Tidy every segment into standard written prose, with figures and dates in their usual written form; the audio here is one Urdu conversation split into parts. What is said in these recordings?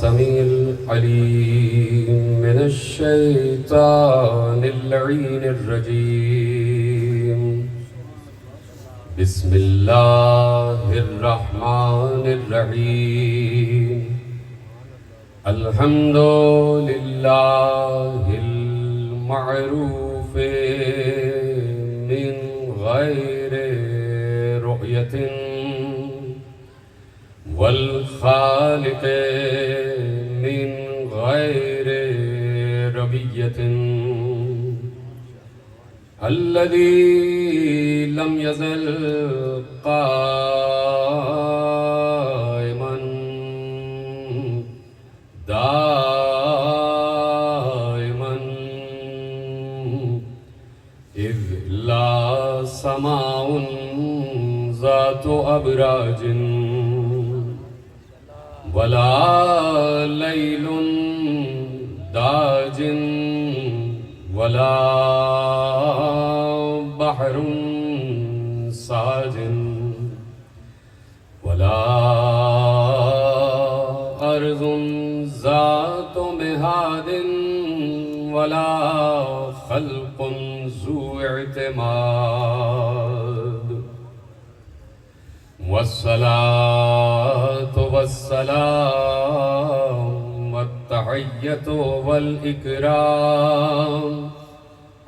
السميع العليم من الشيطان اللعين الرجيم. بسم الله الرحمن الرحيم. الحمد لله المعروف من غير رؤية والخالق من غير ربية، الذي لم يزل قائما دائما إذ لا سماء ذات أبراج ولا ليل داج ولا بحر ساج ولا أرض ذات مهاد ولا خلق ذو اعتماد. والصلاة والسلام والتحية والإكرام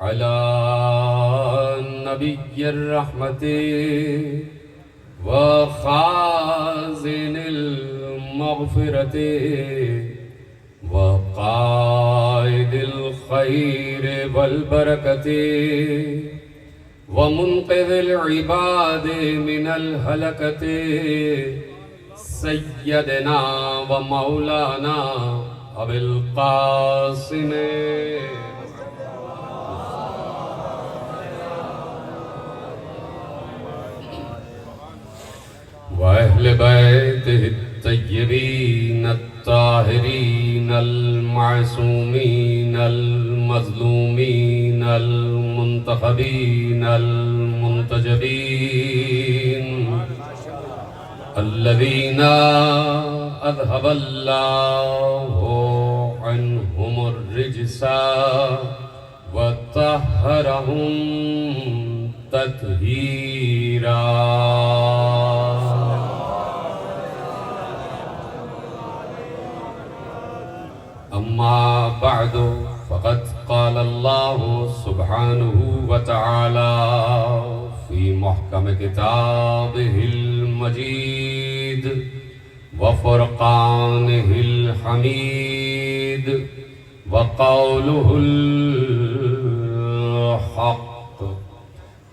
على نبي الرحمة وخازن المغفرة وقائد الخير والبركة ومنقذ العباد من الهلكة، سيدنا ومولانا أبي القاسم وأهل بيته الطيبين الطاهرين المعصومين المظلومين المنتخبين المنتجبين، الذين أذهب الله عنهم الرجس وطهرهم تطهيرا. أما بعد فقد قال الله سبحانه وتعالى في محكم كتابه المجيد وفرقانه الحميد وقوله الحق.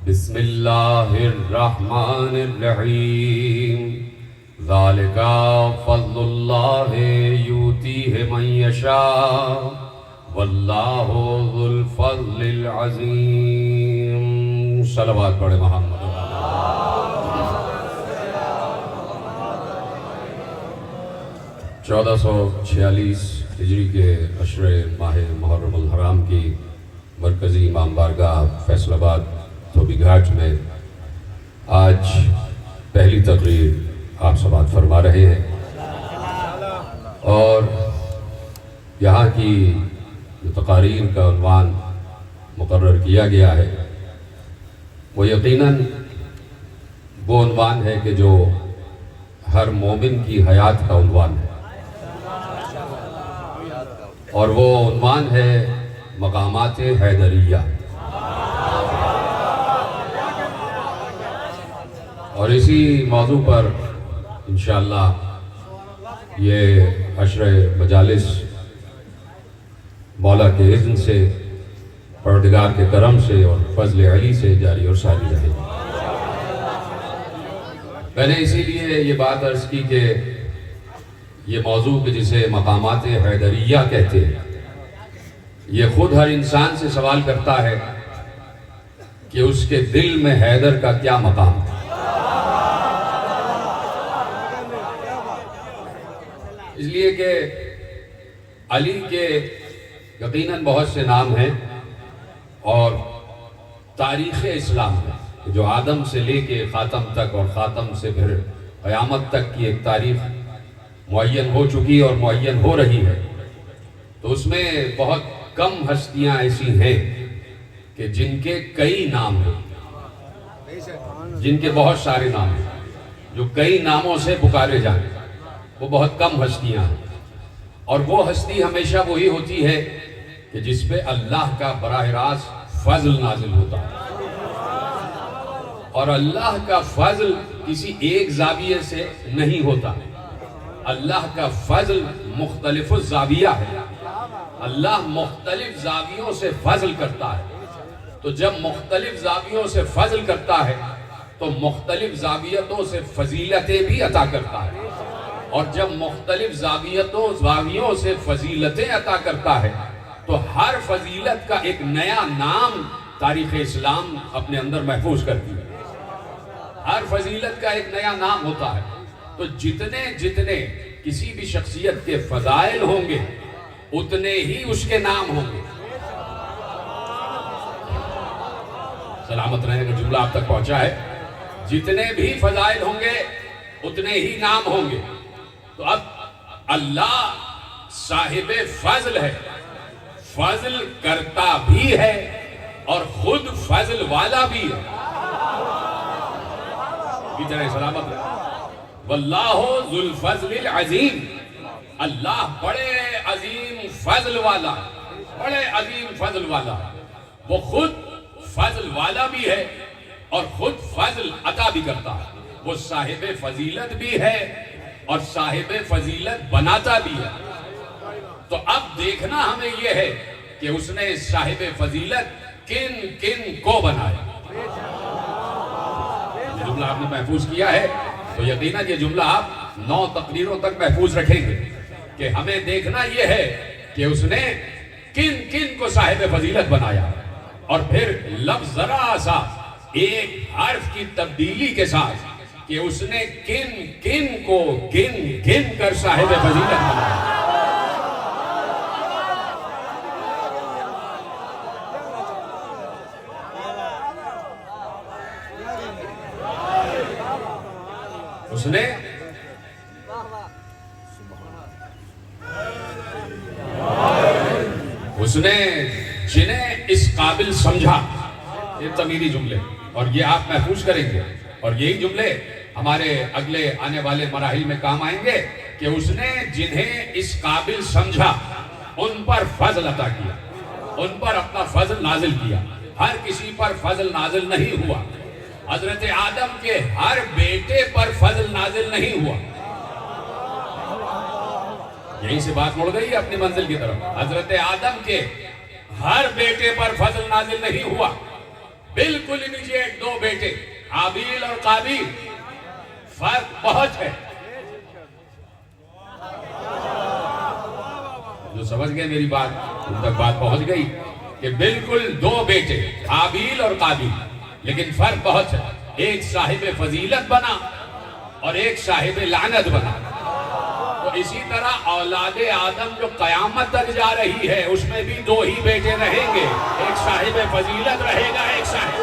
بسم الله الرحمن الرحيم. ذلك فضل الله يؤتيه من يشاء واللہ ذو الفضل العظیم. صلوات پڑھے محمد. 1446 ہجری کے عشر ماہ محرم الحرام کی مرکزی امام بارگاہ فیصل آباد دھوبی گھاٹ میں آج پہلی تقریر آپ سماعت فرما رہے ہیں، اور یہاں کی تقاریر کا عنوان مقرر کیا گیا ہے وہ یقیناً وہ عنوان ہے کہ جو ہر مومن کی حیات کا عنوان ہے، اور وہ عنوان ہے مقامات حیدریہ. اور اسی موضوع پر انشاءاللہ یہ عشر مجالس مولا کے اذن سے، پروردگار کے کرم سے اور فضل علی سے جاری اور ساری رہے. میں نے اسی لیے یہ بات عرض کی کہ یہ موضوع جسے مقامات حیدریہ کہتے ہیں، یہ خود ہر انسان سے سوال کرتا ہے کہ اس کے دل میں حیدر کا کیا مقام ہے. اس لیے کہ علی کے یقیناً بہت سے نام ہیں، اور تاریخ اسلام میں جو آدم سے لے کے خاتم تک اور خاتم سے پھر قیامت تک کی ایک تاریخ معین ہو چکی اور معین ہو رہی ہے، تو اس میں بہت کم ہستیاں ایسی ہیں کہ جن کے کئی نام ہیں، جن کے بہت سارے نام ہیں، جو کئی ناموں سے پکارے جائیں، وہ بہت کم ہستیاں ہیں۔ اور وہ ہستی ہمیشہ وہی ہوتی ہے کہ جس پہ اللہ کا براہ راست فضل نازل ہوتا ہے، اور اللہ کا فضل کسی ایک زاویے سے نہیں ہوتا، اللہ کا فضل مختلف الزاویہ ہے، اللہ مختلف زاویوں سے فضل کرتا ہے۔ تو جب مختلف زاویوں سے فضل کرتا ہے تو مختلف زاویتوں سے فضیلتیں بھی عطا کرتا ہے، اور جب مختلف زاویوں سے فضیلتیں عطا کرتا ہے تو ہر فضیلت کا ایک نیا نام تاریخ اسلام اپنے اندر محفوظ کرتی ہے، ہر فضیلت کا ایک نیا نام ہوتا ہے۔ تو جتنے جتنے کسی بھی شخصیت کے فضائل ہوں گے اتنے ہی اس کے نام ہوں گے۔ سلامت رہنے کا جملہ آپ تک پہنچا ہے، جتنے بھی فضائل ہوں گے اتنے ہی نام ہوں گے۔ تو اب اللہ صاحب فضل ہے، فضل کرتا بھی ہے اور خود فضل والا بھی ہے۔ اتنے سلامت رہے۔ واللہ ذو الفضل العظیم، اللہ بڑے عظیم فضل والا، بڑے عظیم فضل والا، وہ خود فضل والا بھی ہے اور خود فضل عطا بھی کرتا ہے۔ وہ صاحب فضیلت بھی ہے اور صاحب فضیلت بناتا بھی ہے۔ تو اب دیکھنا ہمیں یہ ہے کہ اس نے صاحب فضیلت کن کن کو بنایا۔ یہ جملہ آپ نے محفوظ کیا ہے تو یقیناً یہ جملہ آپ 9 تقریروں تک محفوظ رکھیں گے کہ ہمیں دیکھنا یہ ہے کہ اس نے کن کن کو صاحب فضیلت بنایا، اور پھر لفظ ذرا سا ایک حرف کی تبدیلی کے ساتھ کہ اس نے کن کن کو گن گن کر صاحب فضیلت بنایا۔ اس نے جنہیں اس قابل سمجھا، یہ تمیری جملے، اور یہ آپ محفوظ کریں گے، اور یہی جملے ہمارے اگلے آنے والے مراحل میں کام آئیں گے کہ اس نے جنہیں اس قابل سمجھا ان پر فضل عطا کیا، ان پر اپنا فضل نازل کیا۔ ہر کسی پر فضل نازل نہیں ہوا، حضرت آدم کے ہر بیٹے پر فضل نازل نہیں ہوا۔ یہیں سے بات مڑ گئی اپنی منزل کی طرف۔ حضرت آدم کے ہر بیٹے پر فضل نازل نہیں ہوا، بالکل امیجیٹ 2 بیٹے حابیل اور قابیل، فرق بہت ہے۔ جو سمجھ گئے میری بات، ان تک بات پہنچ گئی کہ بالکل 2 بیٹے حابیل اور قابیل، لیکن فرق بہت ہے، ایک صاحب فضیلت بنا اور ایک صاحب لعنت بنا۔ تو اسی طرح اولاد آدم جو قیامت تک جا رہی ہے اس میں بھی 2 ہی بیٹے رہیں گے، ایک صاحب فضیلت رہے گا، ایک صاحب۔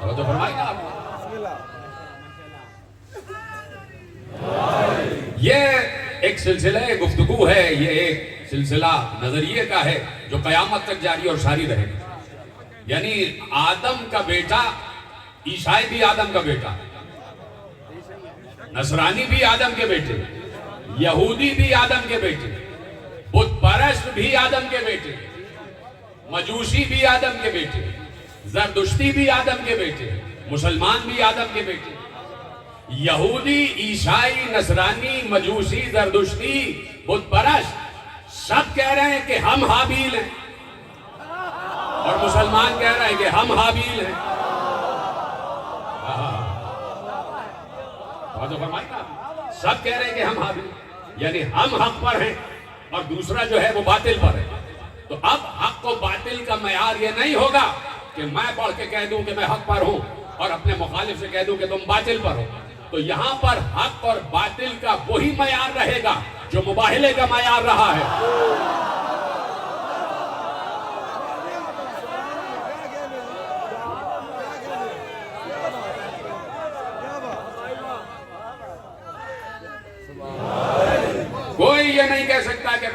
تو فرمائیں گا آپ، یہ ایک سلسلہ گفتگو ہے، یہ ایک سلسلہ نظریے کا ہے جو قیامت تک جاری اور ساری رہے گا۔ یعنی آدم کا بیٹا، عیسائی بھی آدم کا بیٹا، نصرانی بھی آدم کے بیٹے، یہودی بھی آدم کے بیٹے، بت پرست بھی آدم کے بیٹے، مجوسی بھی آدم کے بیٹے، زردشتی بھی آدم کے بیٹے، مسلمان بھی آدم کے بیٹے۔ یہودی، عیسائی، نصرانی، مجوسی، زردشتی، بت پرست سب کہہ رہے ہیں کہ ہم حابیل ہیں، اور مسلمان کہہ رہے ہیں کہ ہم حابیل ہیں۔ تو فرمائیں گا، سب کہہ رہے ہیں کہ ہم حابیل، یعنی ہم حق پر ہیں اور دوسرا جو ہے وہ باطل پر ہے۔ تو اب حق و باطل کا معیار یہ نہیں ہوگا کہ میں پڑھ کے کہہ دوں کہ میں حق پر ہوں اور اپنے مخالف سے کہہ دوں کہ تم باطل پر ہو۔ تو یہاں پر حق اور باطل کا وہی معیار رہے گا جو مباہلے کا معیار رہا ہے۔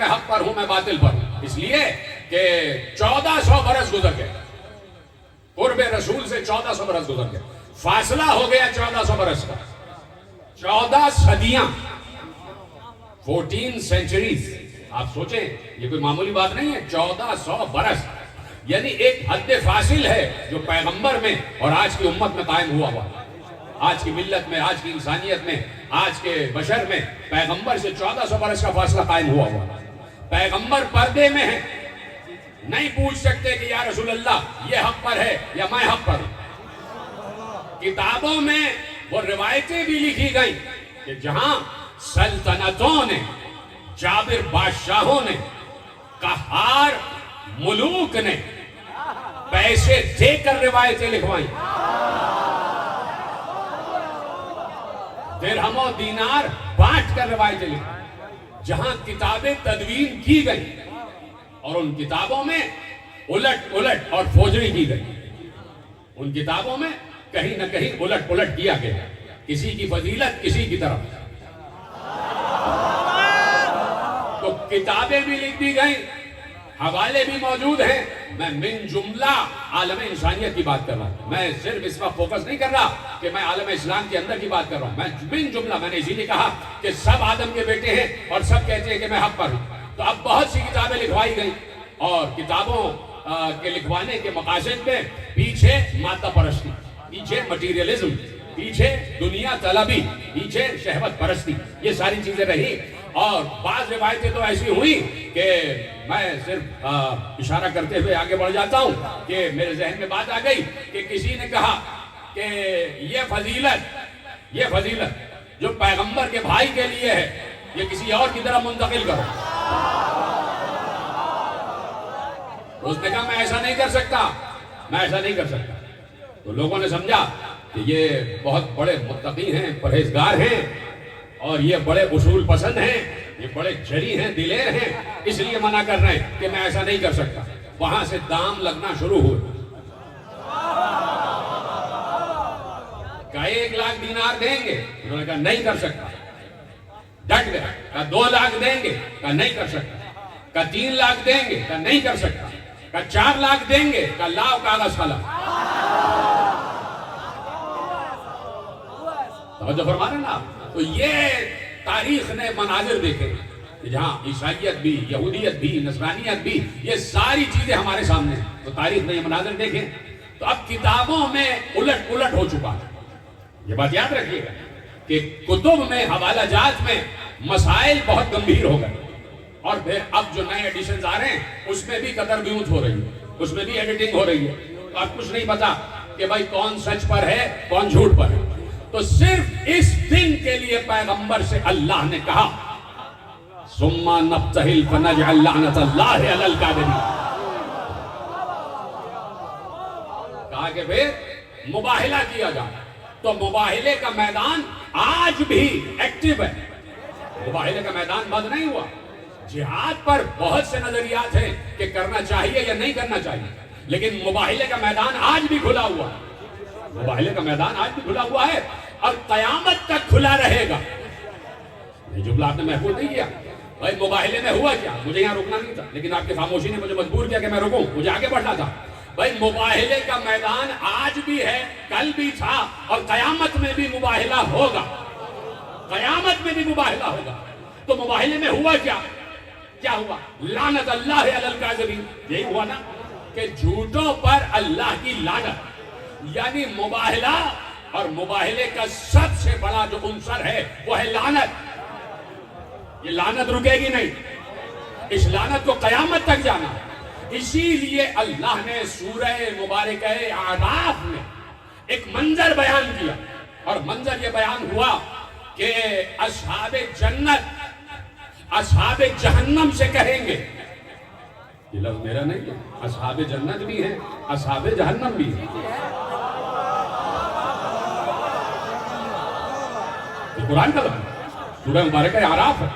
میں حق پر ہوں، میں باطل پر ہوں، اس لیے کہ 1400 برس گزر گئے، قرب رسول سے 1400 برس گزر گئے، فاصلہ ہو گیا 1400 برس کا، 14 صدیاں، 14 سینچریز. آپ سوچیں یہ کوئی معمولی بات نہیں ہے، 1400 برس، یعنی ایک حد فاصل ہے جو پیغمبر میں اور آج کی امت میں قائم ہوا ہوا. آج کی ملت میں، آج کی انسانیت میں، آج کے بشر میں پیغمبر سے 1400 برس کا فاصلہ قائم ہوا ہوا. پیغمبر پردے میں ہیں، نہیں پوچھ سکتے کہ یا رسول اللہ یہ حق پر ہے یا میں حق پر ہوں. کتابوں میں وہ روایتیں بھی لکھی گئیں کہ جہاں سلطنتوں نے، جابر بادشاہوں نے، قہار ملوک نے پیسے دے کر روایتیں لکھوائیں، درہم و دینار بانٹ کر روایتیں لکھوائیں، جہاں کتابیں تدوین کی گئی اور ان کتابوں میں الٹ اور فوجری کی گئی، ان کتابوں میں کہیں نہ کہیں الٹ کیا گیا، کسی کی فضیلت کسی کی طرف. تو کتابیں بھی لکھ دی گئیں، حوالے بھی موجود ہیں. میں من جملہ عالم انسانیت کی بات کر رہا ہوں، میں صرف اس وقت فوکس نہیں کر رہا کہ میں عالم اسلام کے اندر کی بات کر رہا ہوں. میں من جملہ، میں نے اسی لیے کہا کہ سب آدم کے بیٹے ہیں اور سب کہتے ہیں کہ میں حق پر ہوں. تو اب بہت سی کتابیں لکھوائی گئیں اور کتابوں کے لکھوانے کے مقاصد میں پیچھے مادہ پرستی، پیچھے مٹیریلزم، پیچھے دنیا طلبی، پیچھے شہوت پرستی، یہ ساری چیزیں رہی. اور بعض روایتیں تو ایسی ہوئی کہ میں صرف اشارہ کرتے ہوئے آگے بڑھ جاتا ہوں کہ میرے ذہن میں بات آ گئی کہ کسی نے کہا کہ یہ فضیلت جو پیغمبر کے بھائی کے لیے ہے یہ کسی اور کی طرف منتقل کرو. اس نے کہا میں ایسا نہیں کر سکتا. تو لوگوں نے سمجھا کہ یہ بہت بڑے متقی ہیں، پرہیزگار ہیں، اور یہ بڑے اصول پسند ہیں، یہ بڑے جری ہیں، دلیر ہیں، اس لیے منع کر رہے ہیں کہ میں ایسا نہیں کر سکتا. وہاں سے دام لگنا شروع ہوئے. کہا 1 لاکھ دینار دیں گے، انہوں نے کہا نہیں کر سکتا. ڈٹ گئے. کہا 2 لاکھ دیں گے، کہا نہیں کر سکتا. کہا 3 لاکھ دیں گے، کہا نہیں کر سکتا. کہا 4 لاکھ دیں گے، کہا لاؤ کاغذ خلا. توجہ فرما رہے ہیں نا آپ؟ تو یہ تاریخ نے مناظر دیکھے کہ جہاں عیسائیت بھی، یہودیت بھی، نصرانیت بھی، یہ ساری چیزیں ہمارے سامنے ہیں. تو تاریخ نے یہ مناظر دیکھے. تو اب کتابوں میں الٹ ہو چکا ہے. یہ بات یاد رکھیے گا کہ کتب میں، حوالہ جات میں مسائل بہت گمبھیر ہو گئے. اور پھر اب جو نئے ایڈیشنز آ رہے ہیں اس میں بھی قطر بیوت ہو رہی ہے، اس میں بھی ایڈیٹنگ ہو رہی ہے. تو اب کچھ نہیں پتا کہ بھائی کون سچ پر ہے کون جھوٹ پر ہے. تو صرف اس دن کے لیے پیغمبر سے اللہ نے کہا ثم نبتہل فنجعل لعنت اللہ علی الکاذبین. کہا کہ پھر مباہلہ کیا جائے. تو مباہلے کا میدان آج بھی ایکٹیو ہے. مباہلے کا میدان بند نہیں ہوا. جہاد پر بہت سے نظریات ہیں کہ کرنا چاہیے یا نہیں کرنا چاہیے، لیکن مباہلے کا میدان آج بھی کھلا ہوا ہے. مباہلے کا میدان آج بھی کھلا ہوا ہے اور قیامت تک کھلا رہے گا. یہ جملہ آپ نے محفوظ نہیں کیا. بھائی مباہلے میں ہوا کیا؟ مجھے یہاں رکنا نہیں تھا، لیکن آپ کی خاموشی نے مجھے مجبور کیا کہ میں رکوں، مجھے آگے بڑھنا تھا. بھائی مباہلے کا میدان آج بھی ہے، کل بھی تھا، اور قیامت میں بھی مباہلہ ہوگا. قیامت میں بھی مباہلہ ہوگا. تو مباہلے میں ہوا کیا ہوا؟ لعنت اللہ علی الکاذبین. یہی ہوا نا کہ جھوٹوں پر اللہ کی لعنت. یعنی مباہلہ اور مباہلے کا سب سے بڑا جو عنصر ہے وہ ہے لعنت. یہ لعنت رکے گی نہیں، اس لعنت کو قیامت تک جانا. اسی لیے اللہ نے سورہ مبارکہ اعراف میں ایک منظر بیان کیا، اور منظر یہ بیان ہوا کہ اصحاب جنت اصحاب جہنم سے کہیں گے. یہ لفظ میرا نہیں ہے، اصحاب جنت بھی ہیں، اصحاب جہنم بھی ہیں. یہ قرآن کا لفظ سورہ مبارکہ اعراف ہے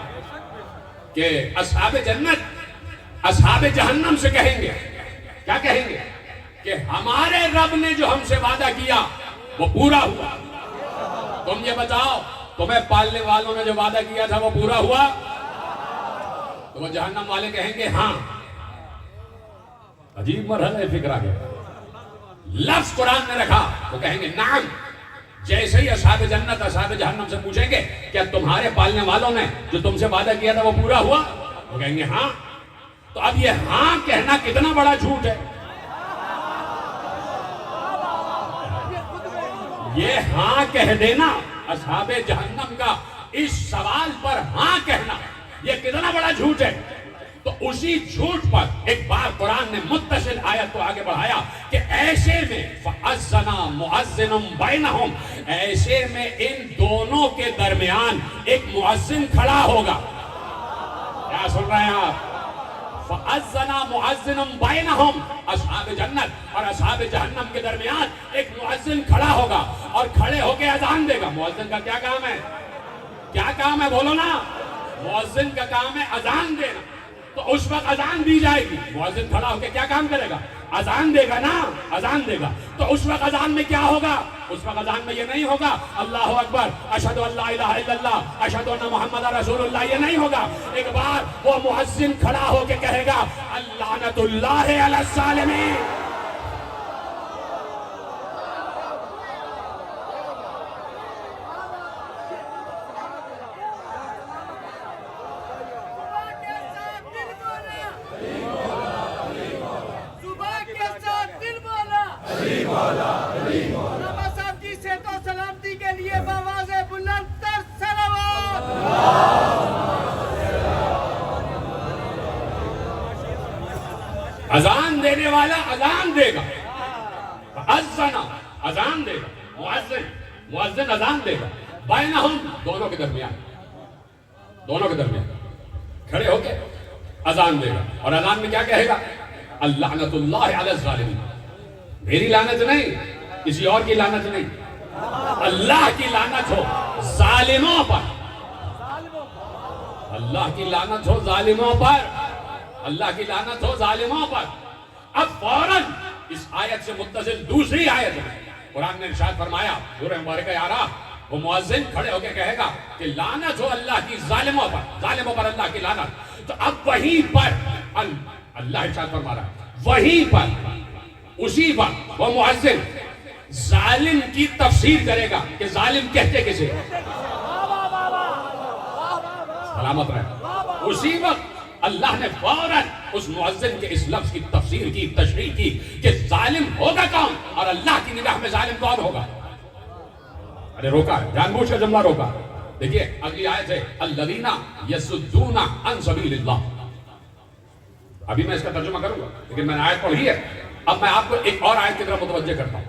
کہ اصحاب جنت اصحاب جہنم سے کہیں گے. کیا کہیں گے؟ کہ ہمارے رب نے جو ہم سے وعدہ کیا وہ پورا ہوا. تم یہ بتاؤ تمہیں پالنے والوں نے جو وعدہ کیا تھا وہ پورا ہوا؟ تو وہ جہنم والے کہیں گے ہاں. عجیب مرحلہ فکر آ گیا. لفظ قرآن نے رکھا تو کہیں گے نعم. جیسے ہی اصحاب جنت اصحاب جہنم سے پوچھیں گے کیا تمہارے پالنے والوں نے جو تم سے وعدہ کیا تھا وہ پورا ہوا؟ وہ کہیں گے ہاں. تو اب یہ ہاں کہنا کتنا بڑا جھوٹ ہے. یہ ہاں کہہ دینا اصحاب جہنم کا اس سوال پر ہاں کہنا یہ کتنا بڑا جھوٹ ہے. تو اسی جھوٹ پر ایک بار قرآن نے متصل آیت کو آگے بڑھایا کہ ایسے میں فَأَذَّنَ مُعَذِّنٌ بَيْنَهُمْ، ایسے میں ان دونوں کے درمیان ایک مؤذن کھڑا ہوگا. کیا سن رہے ہیں آپ؟ فَأَذَّنَ مُعَذِّنٌ بَيْنَهُمْ، اصحاب جنت اور اصحاب جہنم کے درمیان ایک مؤذن کھڑا ہوگا اور کھڑے ہو کے اذان دے گا. مؤذن کا کیا کام ہے؟ کیا کام ہے بولو نا. مؤذن کا کام ہے اذان دینا. تو اس وقت اذان دی جائے گی. مؤذن کھڑا ہو کے کیا کام کرے گا؟ اذان دے گا نا. اذان دے گا. تو اس وقت اذان میں کیا ہوگا؟ اس وقت اذان میں یہ نہیں ہوگا اللہ اکبر اشہد ان لا الہ الا اللہ اشہد ان محمد رسول اللہ، یہ نہیں ہوگا. ایک بار وہ مؤذن کھڑا ہو کے کہے گا اللعنۃ اللہ علی الظالمین. علامہ صاحب کی صحت و سلامتی کے لیے بآواز بلند تر صلوات. اذان دینے والا اذان دے گا. اذن اذان دے گا. مؤذن اذان دے گا. بینہم دونوں کے درمیان کھڑے ہو کے اذان دے گا. اور اذان میں کیا کہے گا؟ اللعنۃ اللہ علی الظالمین. میری لعنت نہیں، کسی اور کی لعنت نہیں، اللہ کی لعنت ہو ظالموں پر. اللہ کی لعنت ہو ظالموں پر. اللہ کی لعنت ہو ظالموں پر. اب فوراً اس آیت سے متصل دوسری آیت ہے. قرآن نے ارشاد فرمایا سورہ مبارکہ یارہ، وہ مؤذن کھڑے ہو کے کہے گا کہ لعنت ہو اللہ کی ظالموں پر اللہ کی لعنت. تو اب وہیں پر اللہ ارشاد فرما رہا ہے، وہیں پر اسی وقت وہ مؤذن ظالم کی تفسیر کرے گا کہ ظالم کہتے کسے. سلامت رہے. اسی وقت اللہ نے فوراً اس مؤذن کے اس لفظ کی تفسیر کی، تشریح کی کہ ظالم ہوگا کون اور اللہ کی نگاہ میں ظالم کون ہوگا. ارے روکا ہے، جان بوجھ کا جملہ روکا. دیکھیے اگلی آیت ہے الذین یصدون عن سبیل اللہ. ابھی میں اس کا ترجمہ کروں گا لیکن میں نے آیت پڑھی ہے. اب میں آپ کو ایک اور آیت کی طرف متوجہ کرتا ہوں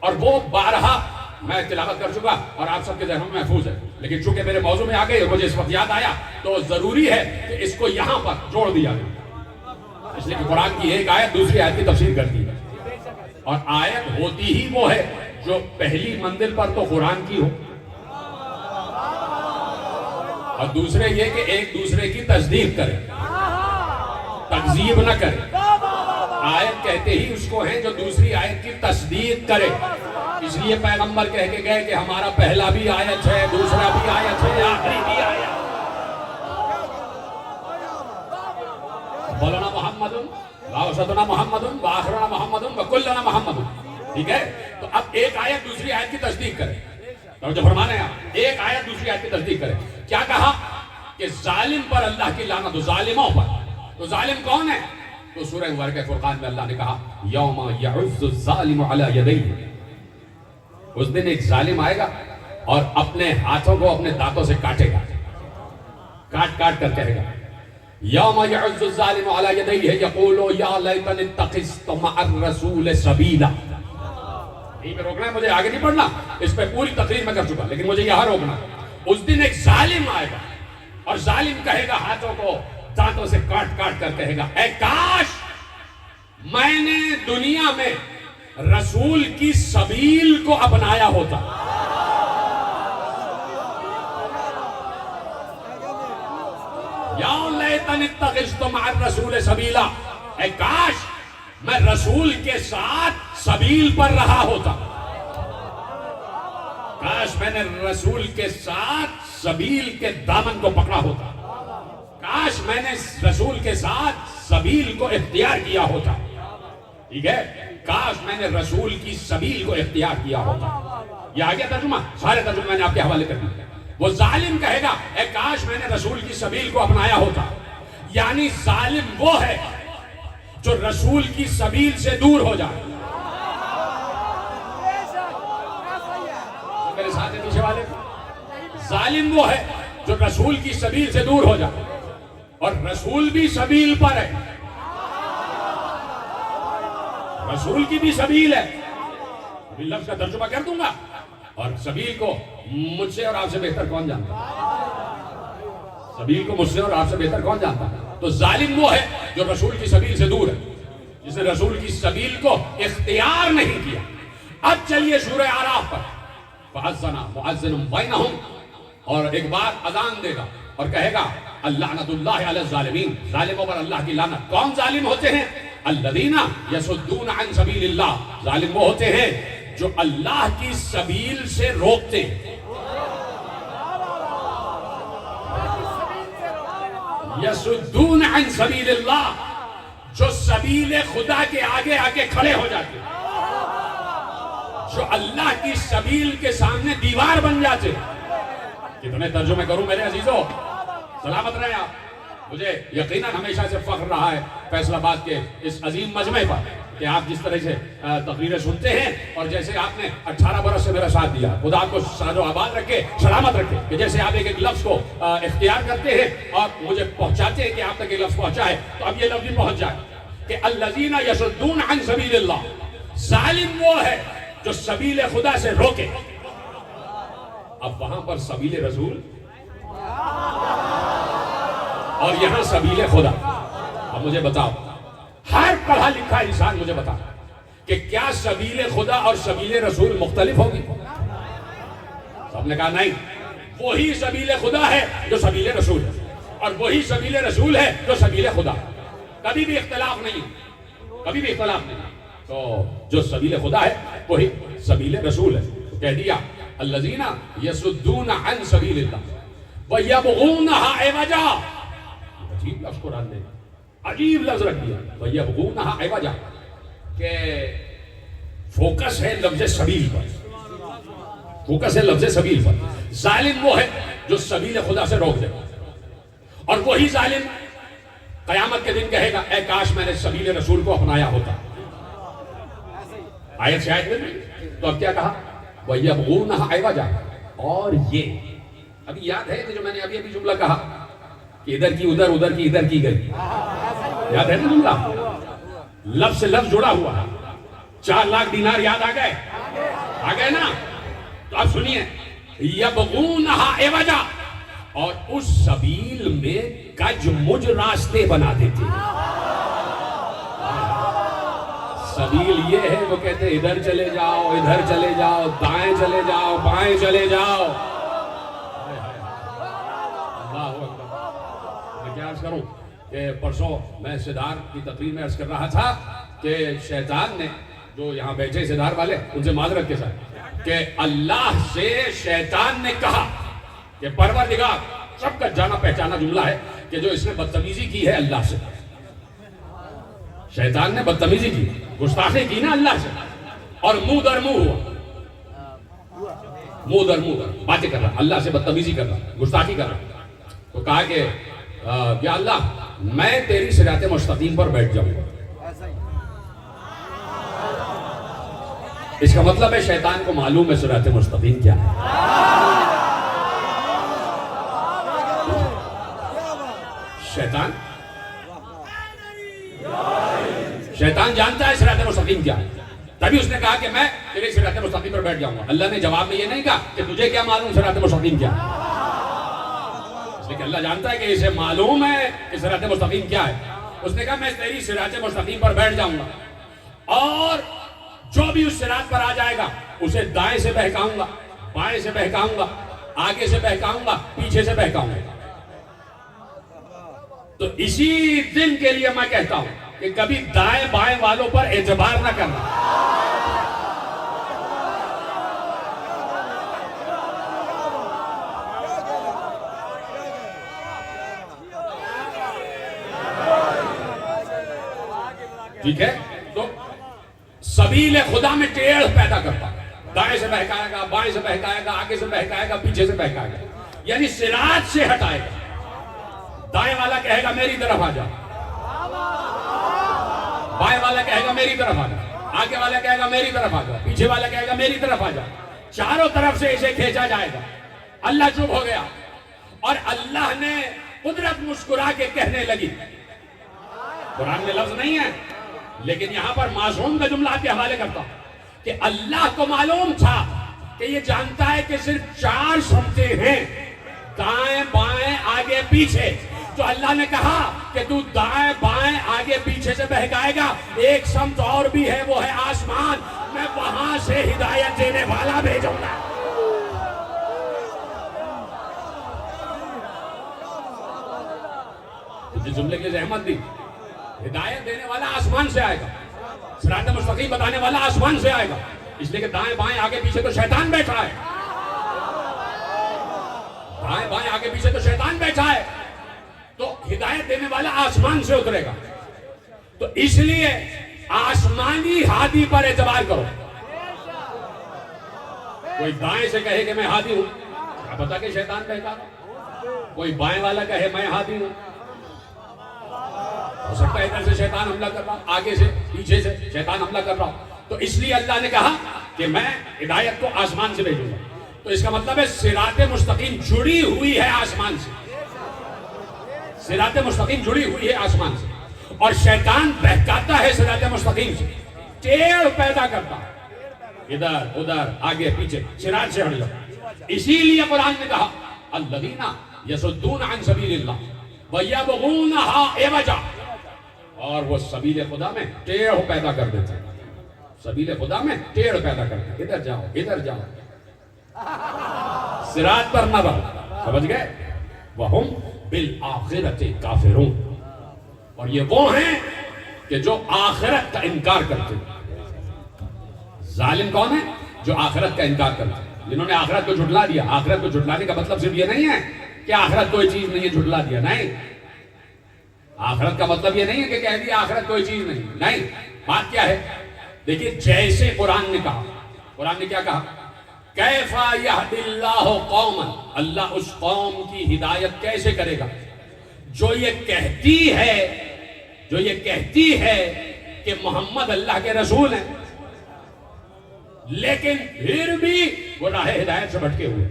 اور وہ بارہا میں تلاوت کر چکا اور آپ سب کے ذہنوں میں محفوظ ہے، لیکن چونکہ میرے موضوع میں آ گئی اور مجھے اس وقت یاد آیا تو ضروری ہے کہ اس کو یہاں پر جوڑ دیا جائے، اس لیے کہ قرآن کی ایک آیت دوسری آیت کی تفسیر کرتی ہے. اور آیت ہوتی ہی وہ ہے جو پہلی منزل پر تو قرآن کی ہو اور دوسرے یہ کہ ایک دوسرے کی تصدیق کرے، تکذیب نہ کرے. آیت کہتے ہی اس کو ہیں جو دوسری آیت کی تصدیق کرے. اس لیے پیغمبر کہہ کے گئے کہ ہمارا پہلا بھی آیت ہے، دوسرا بھی آیت ہے، آخری بھی آیت. مولانا محمد واسطنا محمد وآخرنا محمد وکلنا محمد. ٹھیک ہے. تو اب ایک آیت دوسری آیت کی تصدیق کرے. توجہ فرمانے آپ، ایک آیت دوسری آیت کی تصدیق کرے. کیا کہا کہ ظالم پر اللہ کی لعنت، ظالموں پر. تو ظالم کون ہے؟ تو سورہ مبارکہ فرقان میں اللہ نے کہا یوم یعض الظالم علی یدیہ. اس دن ایک ظالم آئے گا اور اپنے ہاتھوں کو اپنے دانتوں سے کاٹے گا، کاٹ کاٹ کر کہے گا یوم یعض الظالم علی یدیہ یقول یا لیتنی اتخذت مع الرسول سبیلا. یہیں پہ روکنا ہے، مجھے آگے نہیں پڑھنا، اس پہ پوری تقریر میں کر چکا لیکن مجھے یہاں روکنا. اس دن ایک ظالم آئے گا اور ظالم کہے گا ہاتھوں کو دانتوں سے کاٹ کاٹ کر کہے گا اے کاش میں نے دنیا میں رسول کی سبیل کو اپنایا ہوتا. یا لیتنی اتخذت مع الرسول سبیلا، اے کاش میں رسول کے ساتھ سبیل پر رہا ہوتا. کاش میں نے رسول کے ساتھ سبیل کے دامن کو پکڑا ہوتا. کاش کاش میں نے رسول کے ساتھ سبیل کو اختیار کیا ہوتا. ٹھیک ہے, کاش میں نے رسول کی سبیل کو اختیار کیا ہوتا. یہ آگے ترجمہ, سارے ترجمے میں نے آپ کے حوالے کر دیے. وہ ظالم کہے گا اے کاش میں نے رسول کی سبیل کو اپنایا ہوتا. یعنی ظالم وہ ہے جو رسول کی سبیل سے دور ہو جائے. میرے ساتھ پیچھے والے, ظالم وہ ہے جو رسول کی سبیل سے دور ہو جائے, اور رسول بھی سبیل پر ہے. رسول کی بھی سبیل ہے. ابھی لفظ کا ترجمہ کر دوں گا. اور سبیل کو مجھ سے اور آپ سے بہتر کون جانتا ہے؟ سبیل کو مجھ سے اور آپ سے بہتر کون جانتا ہے؟ تو ظالم وہ ہے جو رسول کی سبیل سے دور ہے, جس نے رسول کی سبیل کو اختیار نہیں کیا. اب چلیے سورہ اعراف پر. فَأَذَّنَ مُؤَذِّنٌ بَيْنَهُمْ, اور ایک بار اذان دے گا اور کہے گا اللعنۃ اللہ علی الظالمین, ظالموں پر اللہ کی لعنت. کون ظالم ہوتے ہیں؟ الذین یصدون عن سبیل اللہ, ظالم وہ ہوتے ہیں جو اللہ کی سبیل سے روکتے ہیں. یصدون عن سبیل اللہ, جو سبیل خدا کے آگے آگے کھڑے ہو جاتے ہیں, جو اللہ کی سبیل کے سامنے دیوار بن جاتے ہیں. کتنے ترجمے کروں میرے عزیزو, سلامت رہے آپ. مجھے یقیناً ہمیشہ سے فخر رہا ہے فیصل آباد کے اس عظیم مجمع پر کہ آپ جس طرح سے تقریریں سنتے ہیں, اور جیسے آپ نے 18 برس سے میرا ساتھ دیا. خدا آپ کو سعد و آباد رکھے, سلامت رکھے, کہ جیسے آپ ایک ایک لفظ کو اختیار کرتے ہیں اور مجھے پہنچاتے ہیں کہ آپ تک یہ لفظ پہنچا ہے, تو اب یہ لفظ بھی پہنچ جائے کہ الذین یصدون عن سبیل اللہ. ظالم وہ ہے جو سبیل خدا سے روکے. اب وہاں پر سبیل رسول اور یہاں سبیل خدا. اب مجھے بتاؤ, ہر پڑھا لکھا انسان مجھے بتا کہ کیا سبیل خدا اور سبیل رسول مختلف ہوگی؟ سب نے کہا نہیں, وہی سبیل خدا ہے جو سبیل رسول ہے, اور وہی سبیل رسول ہے جو سبیل خدا. کبھی بھی اختلاف نہیں, کبھی بھی اختلاف نہیں. تو جو سبیل خدا ہے وہی سبیل رسول ہے. تو کہہ دیا الذین یصدون عن سبیل اللہ وَيَبْغُونَهَا عِوَجًا. عجیب لفظ قرآن نے, عجیب لفظ رکھ دیا, وَيَبْغُونَهَا عِوَجًا, کہ فوکس ہے لفظ سبیل پر, فوکس ہے لفظ سبیل پر. ظالم وہ ہے جو سبیل خدا سے روک دے, اور وہی ظالم قیامت کے دن کہے گا اے کاش میں نے سبیل رسول کو اپنایا ہوتا. آیت سے آیت میں نہیں. تو اب کیا کہا؟ وَيَبْغُونَهَا عِوَجًا. اور یہ ابھی یاد ہے کہ جو میں نے ابھی جملہ کہا کہ ادھر کی ادھر, ادھر کی ادھر کی گئی, یاد ہے نا جملہ؟ لفظ سے لفظ جڑا ہوا ہے. 4 لاکھ دینار یاد آ گئے نا؟ تو اب سنیے, یبغونہا عوجا, اور اس سبیل میں کج مج راستے بنا دیتے ہیں. سبیل یہ ہے, وہ کہتے ہیں ادھر چلے جاؤ, ادھر چلے جاؤ, دائیں چلے جاؤ, بائیں چلے جاؤ. میں کیا عرض کروں کہ پرسوں میں صدار کی تقریر میں عرض کر رہا تھا کہ شیطان نے, جو یہاں بیٹھے صدار والے ان سے معذرت کے ساتھ, کہ اللہ سے شیطان نے کہا کہ پروردگار, سب کا جانا پہچانا جملہ ہے کہ جو اس نے بدتمیزی کی ہے اللہ سے, شیطان نے بدتمیزی کی, گستاخی کی نا اللہ سے, اور منہ در منہ ہوا, منہ در منہ باتیں کر رہا, اللہ سے بدتمیزی کر رہا, گستاخی کر رہا. تو کہا کہ یا اللہ میں تیری صراط مستقیم پر بیٹھ جاؤں گا. اس کا مطلب ہے شیطان کو معلوم ہے صراط مستقیم کیا ہے. شیطان جانتا ہے صراط مستقیم کیا ہے, تبھی اس نے کہا کہ میں تیرے صراط مستقیم پر بیٹھ جاؤں گا. اللہ نے جواب میں یہ نہیں کہا کہ تجھے کیا معلوم صراط مستقیم کیا ہے, اس لیے کہ اللہ جانتا ہے کہ اسے معلوم ہے کہ صراط مستقیم کیا ہے. اس نے کہا میں تیری صراط مستقیم پر بیٹھ جاؤں گا, اور جو بھی اس صراط پر آ جائے گا اسے دائیں سے بہکاؤں گا, بائیں سے بہکاؤں گا, آگے سے بہکاؤں گا, پیچھے سے بہکاؤں گا. تو اسی دن کے لیے میں کہتا ہوں کہ کبھی دائیں بائیں والوں پر اعتبار نہ کرنا. ٹھیک ہے؟ تو سبیل خدا میں ٹیڑھ پیدا کرتا، دائیں سے بہکائے گا، بائیں سے بہکائے گا، آگے سے بہکائے گا، پیچھے سے بہکائے گا، یعنی صراط سے ہٹائے گا۔ دائیں والا کہے گا میری طرف آ جا، بائیں والا کہے گا میری طرف آ جا، آگے والا کہے گا میری طرف آ جا، پیچھے والا کہے گا میری طرف آ جا، چاروں طرف سے اسے کھینچا جائے گا۔ اللہ چپ ہو گیا اور اللہ نے قدرت مسکرا کے کہنے لگی، قرآن میں لفظ نہیں ہے لیکن یہاں پر معصوم کا جملہ آپ کے حوالے کرتا ہوں کہ اللہ کو معلوم تھا کہ یہ جانتا ہے کہ صرف 4 سمتیں ہیں، دائیں بائیں آگے پیچھے، تو اللہ نے کہا کہ تو دائیں بائیں آگے پیچھے سے بہکائے گا، ایک سمت اور بھی ہے، وہ ہے آسمان، میں وہاں سے ہدایت دینے والا بھیجوں گا۔ جس جملے کی زحمت دی، ہدایت دینے والا آسمان سے آئے گا، صراط مستقیم بتانے والا آسمان سے آئے گا، اس لیے کہ دائیں بائیں آگے پیچھے تو شیطان بیٹھا ہے، دائیں بائیں آگے پیچھے تو شیطان بیٹھا ہے، تو ہدایت دینے والا آسمان سے اترے گا۔ تو اس لیے آسمانی ہادی پر اعتبار کرو۔ کوئی دائیں سے کہے کہ میں ہادی ہوں، کیا پتا کہ شیطان بیٹھا، کوئی بائیں والا کہے میں ہادی ہوں، ہو سکتا ہے ادھر سے شیطان حملہ کر رہا، آگے سے پیچھے سے شیطان حملہ کر رہا، تو اس لیے اللہ نے کہا کہ میں ہدایت کو آسمان سے بھیجوں گا۔ تو اس کا مطلب ہے صراط مستقیم جڑی ہوئی ہے آسمان سے، صراط مستقیم جڑی ہوئی ہے آسمان سے، اور شیطان بہکاتا ہے صراط مستقیم سے، ٹیڑھ پیدا کرتا، ادھر ادھر آگے پیچھے، صراط سے ہٹ جاتا۔ اسی لیے قرآن نے کہا الذین یصدون عن سبیل اللہ وَيَبْغُونَهَا عِوَجًا، اور وہ سبیل خدا میں ٹیڑھ پیدا کر دیتے ہیں، سبیل خدا میں ٹیڑھ پیدا کرتے ہیں، ادھر جاؤ ادھر جاؤ، صراط پر نہ رہو، سمجھ گئے؟ وَهُمْ بِالْآخِرَةِ كَافِرُونَ، اور یہ وہ ہیں کہ جو آخرت کا انکار کرتے ہیں۔ ظالم کون ہے؟ جو آخرت کا انکار کرتے ہیں، جنہوں نے آخرت کو جھٹلا دیا۔ آخرت کو جھٹلانے کا مطلب صرف یہ نہیں ہے کہ آخرت کوئی چیز نہیں ہے، جھٹلا دیا، نہیں، آخرت کا مطلب یہ نہیں ہے کہ کہہ دیا آخرت کوئی چیز نہیں، نہیں، بات کیا ہے؟ دیکھیے جیسے قرآن نے کہا، قرآن نے کیا کہا؟ کیف یہدی اللہ قوما، اللہ اس قوم کی ہدایت کیسے کرے گا جو یہ کہتی ہے کہ محمد اللہ کے رسول ہیں، لیکن پھر بھی وہ راہ ہدایت سے بھٹکے ہوئے۔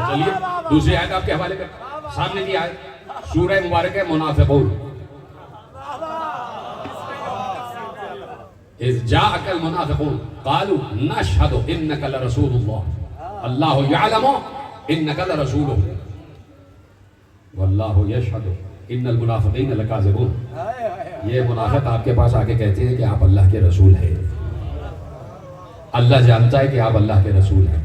چلیے دوسری آیت آپ کے حوالے کر، سامنے کی آیت سورہ مبارک ہے منافقون، اذ جاءک المنافقون قالوا نشہد انک لرسول اللہ اللہ یعلم انک لرسولہ واللہ یشہد ان المنافقین لکاذبون۔ یہ منافق آپ کے پاس آ کے کہتے ہیں کہ آپ اللہ کے رسول ہیں، اللہ جانتا ہے کہ آپ اللہ کے رسول ہیں،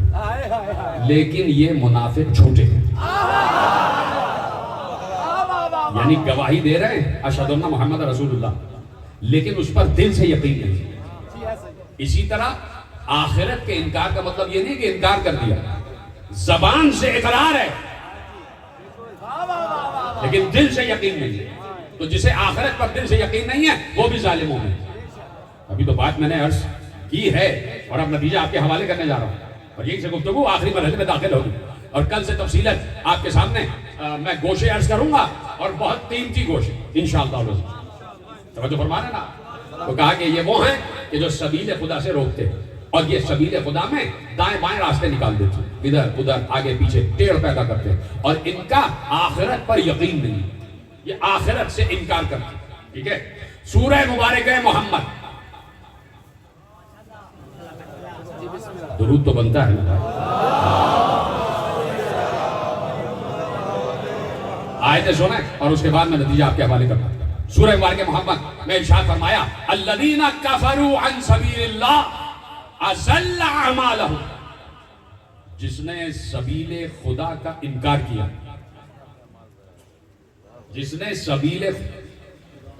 لیکن یہ منافق جھوٹے ہیں، یعنی گواہی دے رہے ہیں اشہد ان محمد رسول اللہ، لیکن اس پر دل سے یقین نہیں۔ اسی طرح آخرت کے انکار کا مطلب یہ نہیں کہ انکار کر دیا، زبان سے اقرار ہے لیکن دل سے یقین نہیں ہے، تو جسے آخرت پر دل سے یقین نہیں ہے وہ بھی ظالموں میں۔ ابھی تو بات میں نے عرض کی ہے اور اب نتیجہ آپ کے حوالے کرنے جا رہا ہوں، اور یہی سے گفتگو آخری مرحلے میں داخل ہوگی، اور کل سے تفصیلت آپ کے سامنے میں گوشے عرض کروں گا، اور بہت قیمتی گوشے انشاءاللہ۔ توجہ فرما رہے نا؟ تو کہا کہ یہ وہ ہیں کہ جو سبیل خدا سے روکتے ہیں، اور یہ سبیل خدا میں دائیں بائیں راستے نکال دیتے ہیں، ادھر ادھر آگے پیچھے ٹیڑھ پیدا کرتے ہیں، اور ان کا آخرت پر یقین نہیں، یہ آخرت سے انکار کرتے ہیں۔ ٹھیک ہے، سورہ مبارک ہے محمد، درود تو بنتا ہے نا، آیتیں سنیں اور اس کے بعد میں نتیجہ آپ کے حوالے کرتا ہوں۔ سورہ مبارک محمد میں ارشاد فرمایا الذین کفروا عن سبیل اللہ اضل اعمالہم، جس نے سبیل خدا کا انکار کیا، جس نے سبیل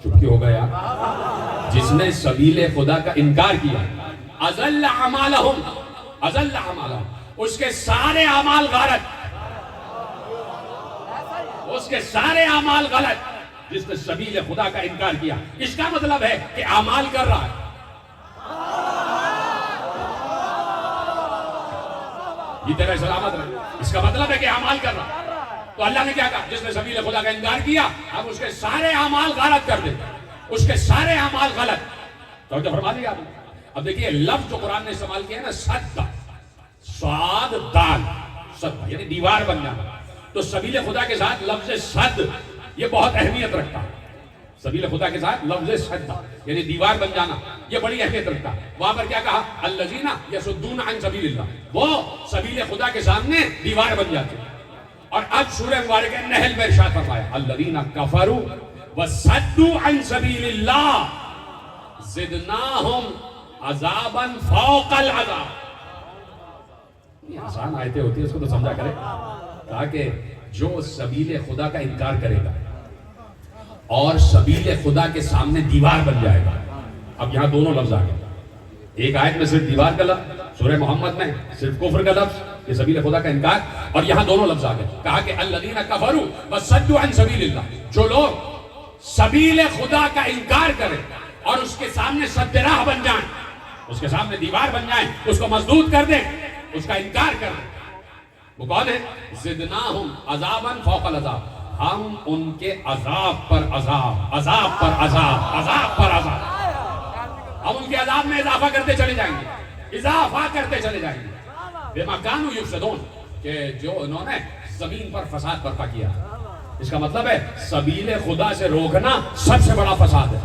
چپکی ہو گیا، جس نے سبیل خدا کا انکار کیا، اضل اعمالہم، اضل اعمالہم، اس کے سارے اعمال غلط، اس کے سارے اعمال غلط، جس نے سبیل خدا کا انکار کیا. اس کا مطلب ہے کہ اعمال کر رہا ہے. یہ تیرا سلامت رہے. اس کا مطلب ہے کہ اعمال کر رہا ہے. تو اللہ نے کیا کہا؟ جس نے سبیل خدا کا انکار کیا اب اس کے سارے اعمال غلط کر دے. اس کے سارے اعمال غلط. توجہ فرما لیا آپ نے. اب دیکھیے لفظ جو قرآن نے استعمال کیا ہے نا، صد، صاد دال، صد یعنی دیوار بن جانا. تو سبیل خدا کے ساتھ لفظ صد یہ بہت اہمیت رکھتا ہے. سبیل خدا کے ساتھ لفظ صد یعنی دیوار بن جانا یہ بڑی اہمیت رکھتا ہے. وہاں پر کیا کہا؟ الذین یصدون عن سبیل اللہ، وہ سبیل خدا کے سامنے دیوار بن جاتے ہیں. اور اب سورہ مبارکہ نحل میں ارشاد فرمایا الذین کفروا وصدوا عن سبیل اللہ زدناہم عذابا فوق العذاب. یہ آسان آیتیں ہوتی ہیں، اس کو تو سمجھا کرے. کہا کہ جو سبیل خدا کا انکار کرے گا اور سبیل خدا کے سامنے دیوار بن جائے گا. اب یہاں دونوں لفظ آ گئے. ایک آیت میں صرف دیوار کا لفظ، سورہ محمد میں صرف کفر کا لفظ یہ سبیل خدا کا انکار، اور یہاں دونوں لفظ آ گئے. کہا کہ الذین کفروا وصدوا عن سبیل اللہ، جو لوگ سبیل خدا کا انکار کریں اور اس کے سامنے سد راہ بن جائیں، اس کے سامنے دیوار بن جائیں، اس کو مسدود کر دیں، اس کا انکار کر دیں. وہ کون ہے؟ زدناہم عذابا فوق العذاب، ہم ان کے عذاب پر عذاب، عذاب پر عذاب، عذاب پر عذاب، ہم ان کے عذاب میں اضافہ کرتے چلے جائیں گے، اضافہ کرتے چلے جائیں گے. بما کانوا یفسدون، کہ جو انہوں نے زمین پر فساد برپا کیا. اس کا مطلب ہے سبیل خدا سے روکنا سب سے بڑا فساد ہے.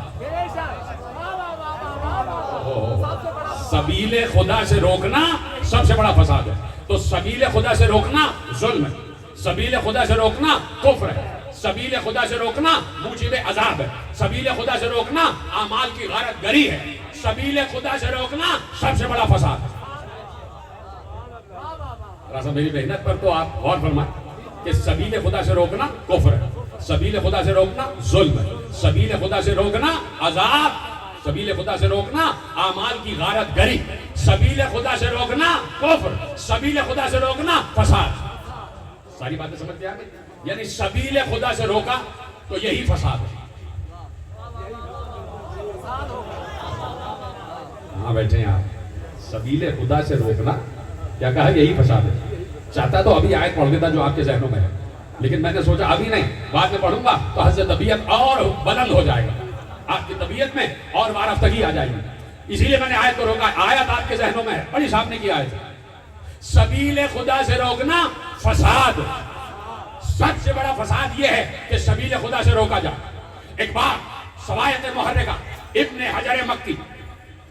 سبیل خدا سے روکنا سب سے بڑا فساد ہے. تو سبیل خدا سے روکنا ظلم ہے، سبیل خدا سے روکنا کفر ہے، سبیل خدا سے روکنا موجب عذاب ہے، سبیل خدا سے روکنا اعمال کی غارت گری ہے، سبیل خدا سے روکنا سب سے بڑا فساد ہے. راسا میری محنت پر تو آپ غور فرمائیں کہ سبیل خدا سے روکنا کفر ہے، سبیل خدا سے روکنا ظلم ہے، سبیل خدا سے روکنا عذاب، سبیل خدا سے روکنا اعمال کی غارت گری، سبیل خدا سے روکنا کفر، سبیل خدا سے روکنا فساد. ساری باتیں سمجھتے ہیں آپ؟ یعنی سبیل خدا سے روکا تو یہی فساد ہے. ہاں بیٹھے ہیں آپ. سبیل خدا سے روکنا کیا کہا؟ یہی فساد ہے. چاہتا تو ابھی آیت پڑھ دیتا جو آپ کے ذہنوں میں ہے، لیکن میں نے سوچا ابھی نہیں، بعد میں پڑھوں گا تو حضرت طبیعت اور بلند ہو جائے گا، آپ کی طبیعت میں اور وارفتگی آ جائے گی. اسی لیے میں نے آیت کو روکا. آیت آپ کے ذہنوں میں ہے، بڑی صاحب نے کی آیت. سبیل خدا سے روکنا فساد، سب سے بڑا فساد یہ ہے کہ سبیل خدا سے روکا جائے. ایک بار سوایت محرکہ ابن حجر مکی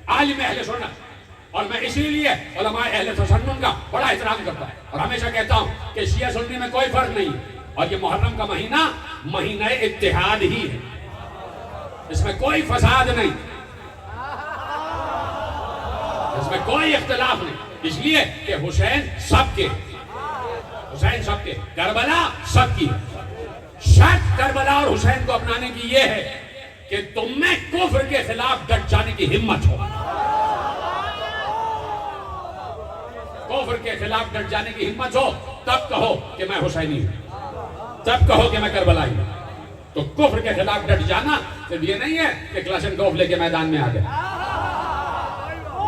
عالم اہل سنت، اور میں اسی لیے علماء اہل تسنن کا بڑا احترام کرتا ہوں اور ہمیشہ کہتا ہوں کہ شیعہ سنی میں کوئی فرق نہیں ہے. اور یہ محرم کا مہینہ مہینہ اتحاد ہی ہے، اس میں کوئی فساد نہیں، اس میں کوئی اختلاف نہیں. اس لیے کہ حسین سب کے، حسین سب کے، کربلا سب کی. شرط کربلا اور حسین کو اپنانے کی یہ ہے کہ تم میں کفر کے خلاف ڈٹ جانے کی ہمت ہو، کفر کے خلاف ڈٹ جانے کی ہمت ہو. تب کہو کہ میں حسینی ہوں، تب کہو کہ میں کربلائی ہوں. تو کفر کے خلاف ڈٹ جانا صرف یہ نہیں ہے کہ کلاشنکوف لے کے میدان میں آ گئے.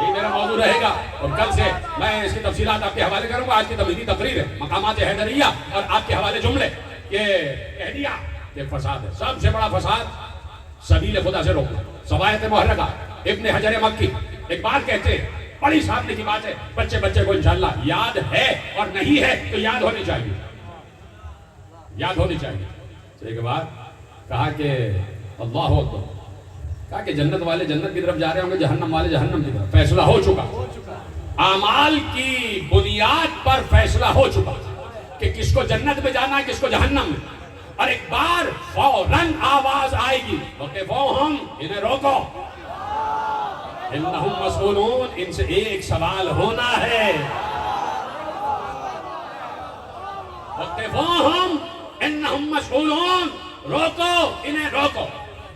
یہ میرا موضوع رہے گا اور کل سے میں اس کی تفصیلات آپ کے حوالے کروں گا. آج کی تبلیغی تقریر ہے مقامات حیدریہ اور آپ کے حوالے جملے کہ کہہ دیا کہ فساد ہے. سب سے بڑا فساد سبیل خدا سے روکنا. سوایت محرکہ ابن حجر مکی ایک بات کہتے ہیں، بڑی سامنے کی بات ہے، بچے کو انشاءاللہ یاد ہے اور نہیں ہے تو یاد ہونی چاہیے، یاد ہونی چاہیے. ایک بات کہا کہ اللہ اکبر، کہا کہ جنت والے جنت کی طرف جا رہے ہوں گے، جہنم والے جہنم کی طرف. فیصلہ ہو چکا، اعمال کی بنیاد پر فیصلہ ہو چکا کہ کس کو جنت میں جانا ہے، کس کو جہنم میں. اور ایک بار فوراً آواز آئے گی وَقِفُوهُمْ، انہیں روکو، انہم مسئولون، ان سے ایک سوال ہونا ہے. وَقِفُوهُمْ انہم مسئولون، روکو انہیں، روکو،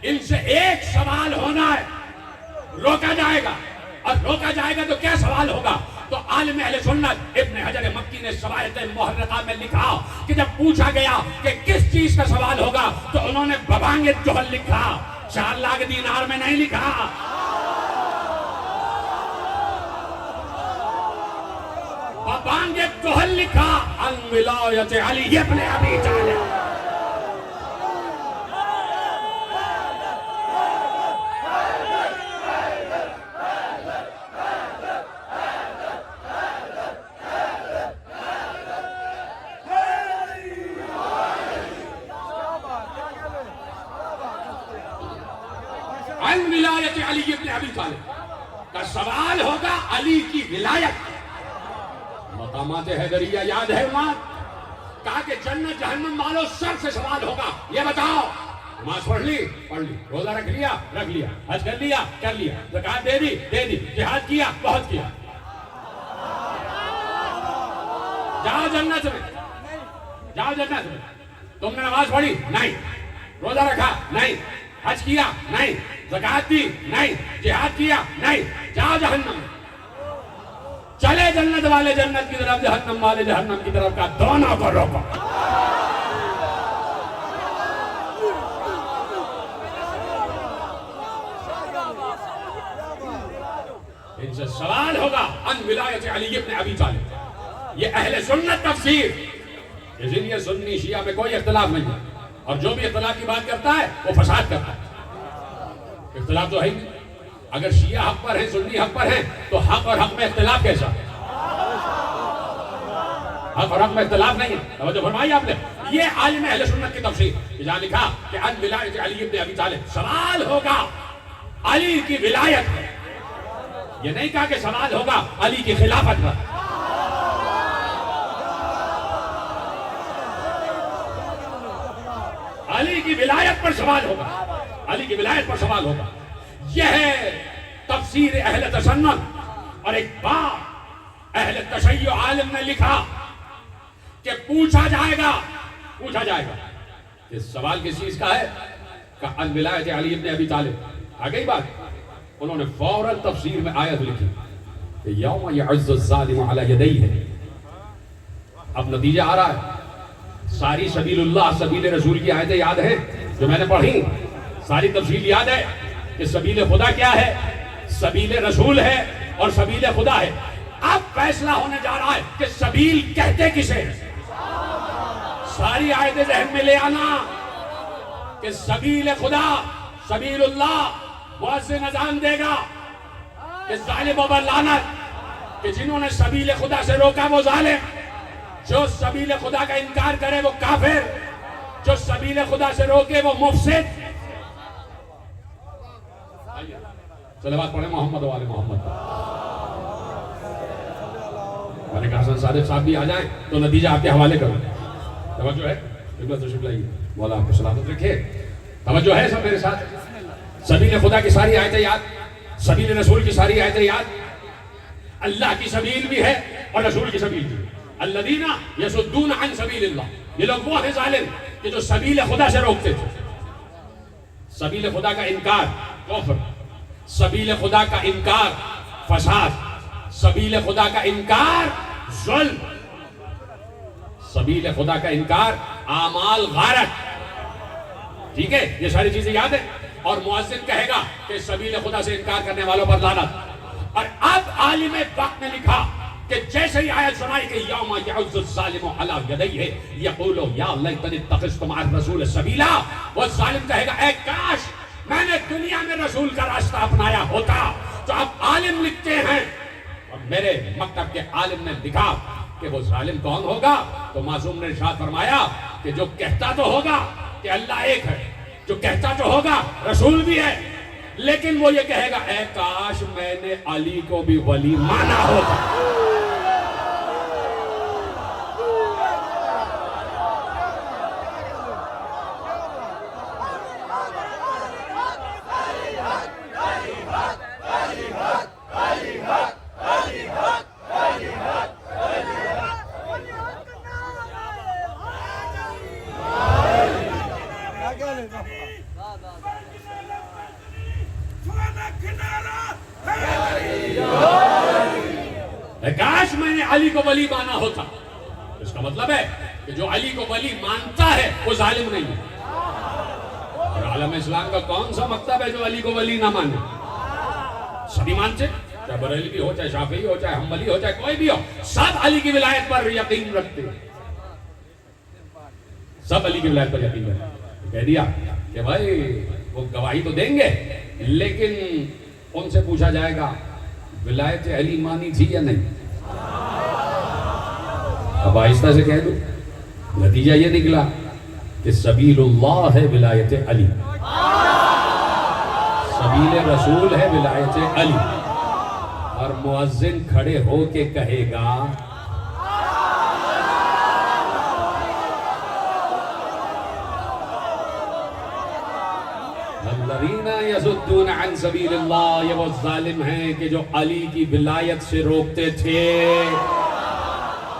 ان سے ایک سوال ہونا ہے. روکا جائے گا، اور روکا جائے گا تو کیا سوال ہوگا؟ تو عالم اہل سنت ابن حجر مکی نے شواہد محرقہ میں لکھا کہ جب پوچھا گیا کہ کس چیز کا سوال ہوگا تو انہوں نے ببانگ جوہل لکھا، 4 لاکھ دینار میں نہیں لکھا۔ ببانگ جوہل لکھا عن ولایت علی ابن ابی طالب۔ عن ولایت علی ابن ابی طالب کا سوال ہوگا علی کی ولایت۔ مقامات حیدریہ یاد ہے وہاں کہا کہ جنت جہنم والوں سب سے سوال ہوگا، یہ بتاؤ نماز پڑھ لی، روزہ رکھ لیا، حج کر لیا، زکات دے دی، جہاد کیا، بہت کیا، جاؤ جنت میں۔ تم نے نماز پڑھی؟ نہیں۔ روزہ رکھا؟ نہیں۔ حج کیا؟ نہیں۔ زکات دی؟ نہیں۔ جہاد کیا؟ نہیں۔ جاؤ جہنم۔ چلے جنت والے جنت کی طرف، جہنم والے جہنم کی طرف، کا دونوں کو روکو۔ ان سے سوال ہوگا عن ولایت علی ابن ابی طالب۔ یہ اہل سنت تفسیر، اس لیے سنی شیعہ میں کوئی اختلاف نہیں ہے، اور جو بھی اختلاف کی بات کرتا ہے وہ فساد کرتا ہے۔ اختلاف تو ہے ہی نہیں۔ اگر شیعہ حق پر ہیں، سنی حق پر ہیں، تو حق اور حق میں اختلاف کیسا؟ حق اور حق میں اختلاف نہیں ہے۔ توجہ فرمائی آپ نے، یہ عالم اہل سنت کی تفسیر، جہاں لکھا کہ عن ولایت علی ابن ابی طالب، سوال ہوگا علی کی ولایت پر۔ یہ نہیں کہا کہ سوال ہوگا علی کی خلافت پر۔ علی کی ولایت پر سوال ہوگا، علی کی ولایت پر سوال ہوگا۔ یہ ہے تفسیر اہل تسنن۔ اور ایک بات اہل تشیع عالم نے لکھا کہ پوچھا جائے گا کہ سوال کس چیز کا ہے، کہ عن ولایت علی ابن ابی طالب۔ آگئی بات، انہوں نے فوراً تفسیر میں آیت لکھی کہ یوم یعز الظالم علی یدیہ۔ اب نتیجہ آ رہا ہے، ساری سبیل اللہ، سبیل رسول کی آیتیں یاد ہیں جو میں نے پڑھی، ساری تفصیل یاد ہے کہ سبیل خدا کیا ہے، سبیل رسول ہے اور سبیل خدا ہے۔ اب فیصلہ ہونے جا رہا ہے کہ سبیل کہتے کسے ہیں۔ ساری آیتیں ذہن میں لے آنا کہ سبیل خدا، سبیل اللہ، مؤذن اذان دے گا کہ ظالموں پر لعنت، کہ جنہوں نے سبیل خدا سے روکا وہ ظالم، جو سبیل خدا کا انکار کرے وہ کافر، جو سبیل خدا سے روکے وہ مفسد۔ صلوات پڑھیں محمد و آل محمد۔ میں نے کہا حسن صادق صاحب بھی آ جائیں تو نتیجہ آپ کے حوالے کروں۔ توجہ ہے؟ قبلہ تشریف لائیے، مولا آپ کو سلامت رکھے۔ توجہ ہے سب میرے ساتھ؟ سبیل خدا کی ساری آیتیں یاد، سبیل رسول کی ساری آیتیں یاد۔ اللہ کی سبیل بھی ہے اور رسول کی سبیل بھی ہے۔ الذین یصدون عن سبیل اللہ، یہ لوگ وہ ہیں ظالم کہ جو سبیل خدا سے روکتے تھے۔ سبیل خدا کا انکار کفر، سبیل خدا کا انکار فساد، سبیل خدا کا انکار ظلم، سبیل خدا کا انکار اعمال غارت۔ ٹھیک ہے، یہ ساری چیزیں یاد ہیں۔ اور مؤذن کہے گا کہ سبیل خدا سے انکار کرنے والوں پر لعنت۔ اور اب عالم وقت نے لکھا کہ جیسے ہی آیت سنائی کہ یوم یعز الظالم علی یدیہ یقول یا لیتنی اتخذت مع الرسول سبیلا، وہ ظالم کہے گا اے کاش میں نے دنیا میں رسول کا راستہ اپنایا ہوتا۔ تو اب عالم لکھتے ہیں، اور میرے مکتب کے عالم نے لکھا کہ وہ ظالم کون ہوگا، تو معصوم نے ارشاد فرمایا کہ جو کہتا تو ہوگا کہ اللہ ایک ہے، جو کہتا تو ہوگا رسول بھی ہے، لیکن وہ یہ کہے گا اے کاش میں نے علی کو بھی ولی مانا ہوتا۔ کاش میں نے علی کو ولی مانا ہوتا. اس کا مطلب ہے کہ جو علی کو ولی مانتا ہے وہ ظالم نہیں ہے. اور عالم اسلام کا کون سا مکتب ہے جو علی کو ولی نہ مانے؟ سبھی مانتے، چاہے بریلوی ہو، چاہے شافعی ہو، چاہے حنبلی ہو، چاہے کوئی بھی ہو، سب علی کی ولایت پر یقین رکھتے ہیں. سب علی کی ولایت پر یقین رکھتے ہیں. کہہ دیا کہ بھائی وہ گواہی تو دیں گے، لیکن ان سے پوچھا جائے گا ولایت علی مانی تھی یا نہیں. اب آہستہ سے کہہ دوں، نتیجہ یہ نکلا کہ سبیل اللہ ہے ولایت علی، سبیل رسول ہے ولایت علی. اور مؤذن کھڑے ہو کے کہے گا الذین یصدون عن سبیل اللہ، یہ وہ ظالم ہیں کہ جو علی کی ولایت سے روکتے تھے.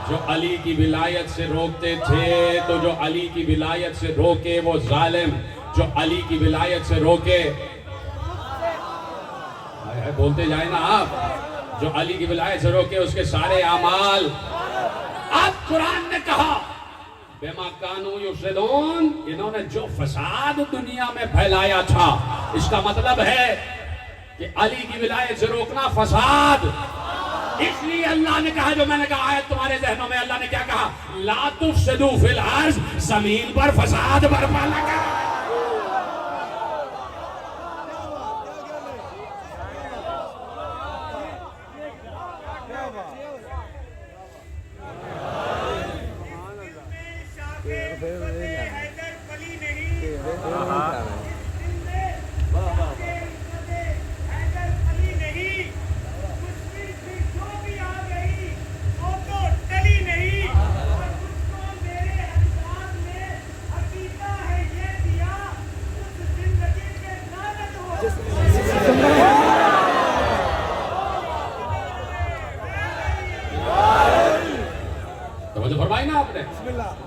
جو علی کی ولایت سے روکتے تھے، تو جو علی کی ولایت سے روکے وہ ظالم، جو علی کی ولایت سے روکے، بولتے جائیں نا آپ، جو علی کی ولایت سے روکے اس کے سارے اعمال. اب قرآن نے کہا بما کانوا یفسدون، انہوں نے جو فساد دنیا میں پھیلایا تھا. اس کا مطلب ہے کہ علی کی ولایت سے روکنا فساد. اس لیے اللہ نے کہا، جو میں نے کہا آیت تمہارے ذہنوں میں، اللہ نے کیا کہا؟ لا تفسدوا فی الارض، زمین پر فساد برپا نہ کرو. فرمائی نا آپ نے،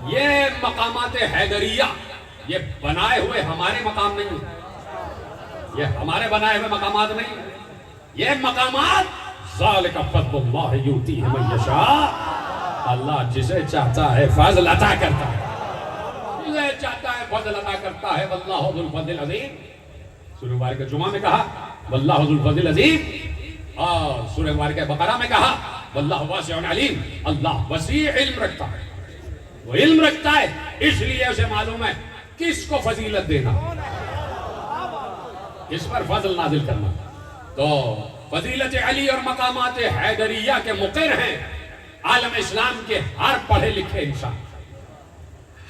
یہ مقامات حیدریہ یہ بنائے ہوئے ہمارے مقام نہیں ہیں، یہ ہمارے بنائے ہوئے مقامات نہیں ہیں. یہ مقامات ذالک فضل اللہ یؤتیہ من یشاء، اللہ جسے چاہتا ہے فضل عطا کرتا ہے، جسے چاہتا ہے فضل عطا کرتا ہے. واللہ ذو الفضل العظیم، سورہ مبارکہ جمعہ میں کہا واللہ ذو الفضل العظیم، اور سورہ مبارکہ بقرہ میں کہا واللہ واسع علیم، اللہ وسیع علم رکھتا ہے. وہ علم رکھتا ہے، اس لیے اسے معلوم ہے کس کو فضیلت دینا، کس پر فضل نازل کرنا. تو فضیلت علی اور مقامات حیدریہ کے مقر ہیں عالم اسلام کے ہر پڑھے لکھے انسان.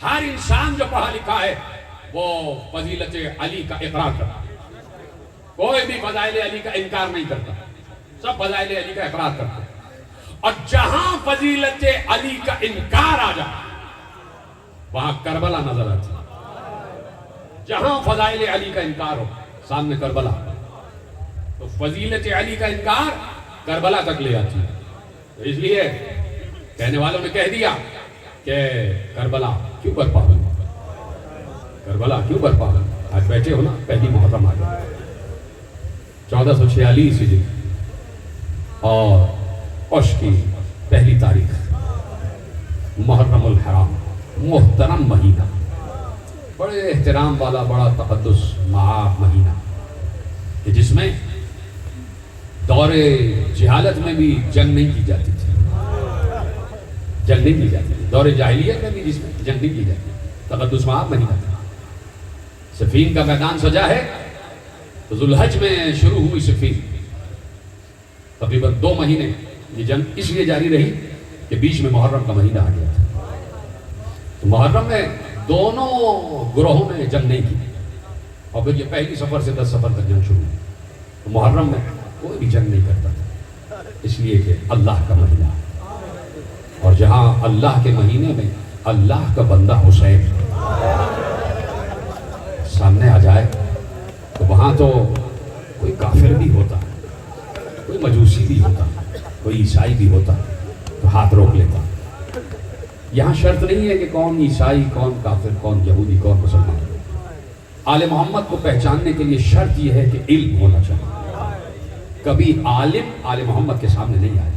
ہر انسان جو پڑھا لکھا ہے وہ فضیلت علی کا اقرار کرتا ہے. کوئی بھی فضائل علی کا انکار نہیں کرتا، سب فضائل علی کا اقرار کرتا ہے. اور جہاں فضیلت علی کا انکار آ جائے وہاں کربلا نظر آتی ہے. جہاں فضائل علی کا انکار ہو سامنے کربلا، تو فضیلت علی کا انکار کربلا تک لے آتی ہے. تو اس لیے کہنے والوں نے کہہ دیا کہ کربلا کیوں برپا ہوئی، کربلا کیوں برپا ہوئی. آج بیٹھے ہو نا، پہلی محرم آ گئی 1446 ہجری، اور عش کی پہلی تاریخ، محرم الحرام، محترم مہینہ، بڑے احترام والا، بڑا تقدس معاف مہینہ، کہ جس میں دور جہالت میں بھی جنگ نہیں کی جاتی تھی، جنگ نہیں کی جاتی تھی. دور جاہلیت میں بھی جس میں جنگ نہیں کی جاتی، تقدس معاف مہینہ تھا. صفین کا میدان سجا ہے تو ذوالحج میں شروع ہوئی صفین، تقریباً 2 مہینے یہ جنگ اس لیے جاری رہی کہ بیچ میں محرم کا مہینہ آ گیا تھا. تو محرم میں دونوں گروہوں نے جنگ نہیں کی، اور پھر یہ پہلی سفر سے 10 سفر تک جنگ شروع ہوئی. تو محرم میں کوئی بھی جنگ نہیں کرتا تھا، اس لیے کہ اللہ کا مہینہ ہے. اور جہاں اللہ کے مہینے میں اللہ کا بندہ حسین سامنے آ جائے تو وہاں تو کوئی کافر بھی ہوتا، کوئی مجوسی بھی ہوتا، کوئی عیسائی بھی ہوتا تو ہاتھ روک لیتا. یہاں شرط نہیں ہے کہ کون عیسائی، کون کافر، کون یہودی، کون مسلمان. آل محمد کو پہچاننے کے لیے شرط یہ ہے کہ علم ہونا چاہیے. کبھی عالم آل محمد کے سامنے نہیں آیا،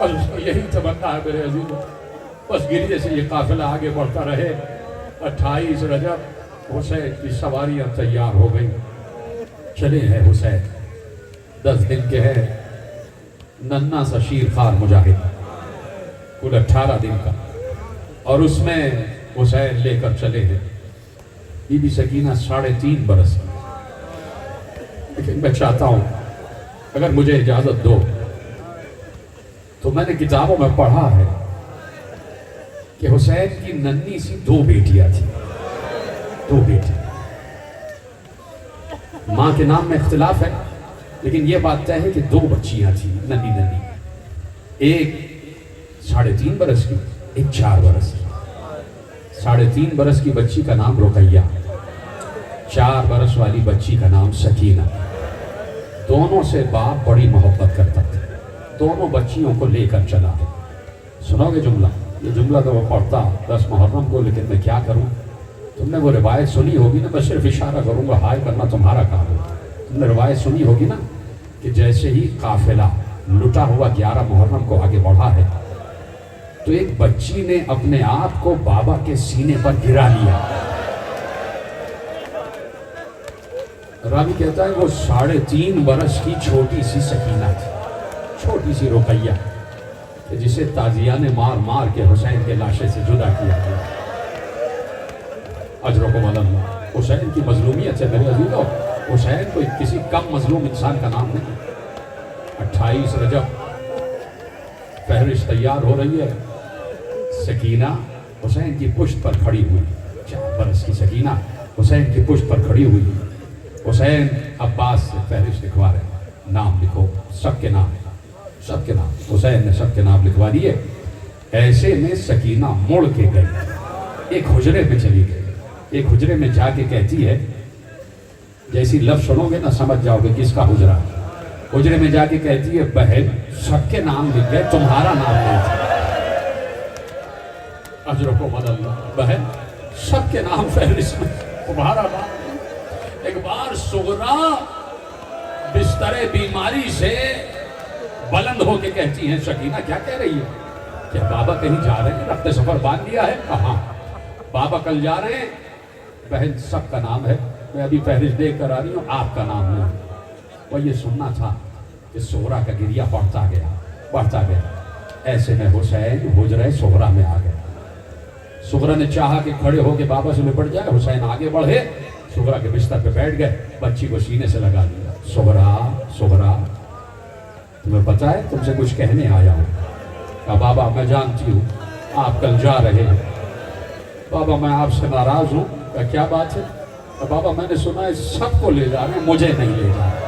بس اس کو یہی تمنا ہے میرے عزیزوں، بس گریے سے یہ قافلہ آگے بڑھتا رہے۔ 28 رجب حسین کی سواریاں تیار ہو گئی، چلے ہیں حسین، 10 دن کے ہے، ننھا سا شیر خار مجاہد، کل 18 دن کا، اور اس میں حسین لے کر چلے ہیں بی بی سکینہ 3.5 برس کی۔ لیکن میں چاہتا ہوں اگر مجھے اجازت دو تو میں نے کتابوں میں پڑھا ہے کہ حسین کی ننھی سی 2 بیٹیاں تھیں، 2 بیٹی، ماں کے نام میں اختلاف ہے لیکن یہ بات طے ہے کہ 2 بچیاں تھیں ننھی ننھی، ایک 3.5 برس کی، ایک 4 برس کی۔ 3.5 برس کی بچی کا نام رقیہ، 4 برس والی بچی کا نام سکینہ۔ دونوں سے باپ بڑی محبت کرتا تھا، دونوں بچیوں کو لے کر چلا۔ سنو گے جملہ؟ یہ جملہ تو وہ پڑھتا 10 محرم کو، لیکن میں کیا کروں؟ تم نے وہ روایت سنی ہوگی نا، میں صرف اشارہ کروں گا، ہائے کرنا تمہارا کام ہے۔ تم نے روایت سنی ہوگی نا کہ جیسے ہی قافلہ لٹا ہوا 11 محرم کو آگے بڑھا ہے تو ایک بچی نے اپنے آپ کو بابا کے سینے پر گرا لیا۔ راوی کہتا ہے وہ 3.5 برس کی چھوٹی سی سکینہ تھی، چھوٹی سی رقیہ، جسے تازیہ نے مار مار کے حسین کے لاشے سے جدا کیا گیا۔ اجرکم اللہ، حسین کی مظلومیت ہے میرے عزیزو، حسین کوئی کسی کم مظلوم انسان کا نام نہیں۔ 28 رجب فہرست تیار ہو رہی ہے، سکینہ حسین کی پشت پر کھڑی ہوئی، 4 برس کی سکینہ حسین کی پشت پر کھڑی ہوئی۔ حسین عباس سے فہرست لکھوا رہے ہیں، نام لکھو، سب کے نام، سب کے نام۔ حسین نے سب کے نام لکھوا دیے۔ ایسے میں سکینہ مڑ کے گئی، ایک حجرے میں چلی گئی، ایک حجرے میں جا کے کہتی ہے، جیسی لفظ سنو گے نا سمجھ جاؤ گے کس کا حجرہ۔ حجرے میں جا کے کہتی ہے، بہن سب کے نام لکھ گئے، تمہارا نام نہیں تھا۔ اجرکم اللہ، بہن سب کے نام فہرست میں، تمہارا نام۔ ایک بار صغرا بستر بیماری سے بلند ہو کے کہتی ہیں، سکینہ کیا کہہ رہی ہے؟ کیا بابا کہیں جا رہے ہیں؟ رفت سفر باندھ لیا ہے؟ کہاں بابا کل جا رہے ہیں؟ بہن سب کا نام ہے، میں ابھی فہرست دیکھ کر آ رہی ہوں، آپ کا نام نہیں۔ وہ یہ سننا تھا کہ صغرا کا گریہ بڑھتا گیا۔ ایسے میں حسین حجرہ صغرا میں آ گئے۔ صغرا نے چاہا کہ کھڑے ہو کے بابا سے لپٹ جائے، حسین آگے بڑھے، صغرا کے بستر پہ بیٹھ گئے، بچی کو سینے سے لگا دیا۔ صغرا تمہیں پتا ہے تم سے کچھ کہنے آیا ہوں۔ کہا بابا میں جانتی ہوں آپ کل جا رہے ہیں، بابا میں آپ سے ناراض ہوں۔ کہا کیا بات ہے؟ کہا بابا میں نے سنا ہے سب کو لے جا رہے ہیں، مجھے نہیں لے جا رہے۔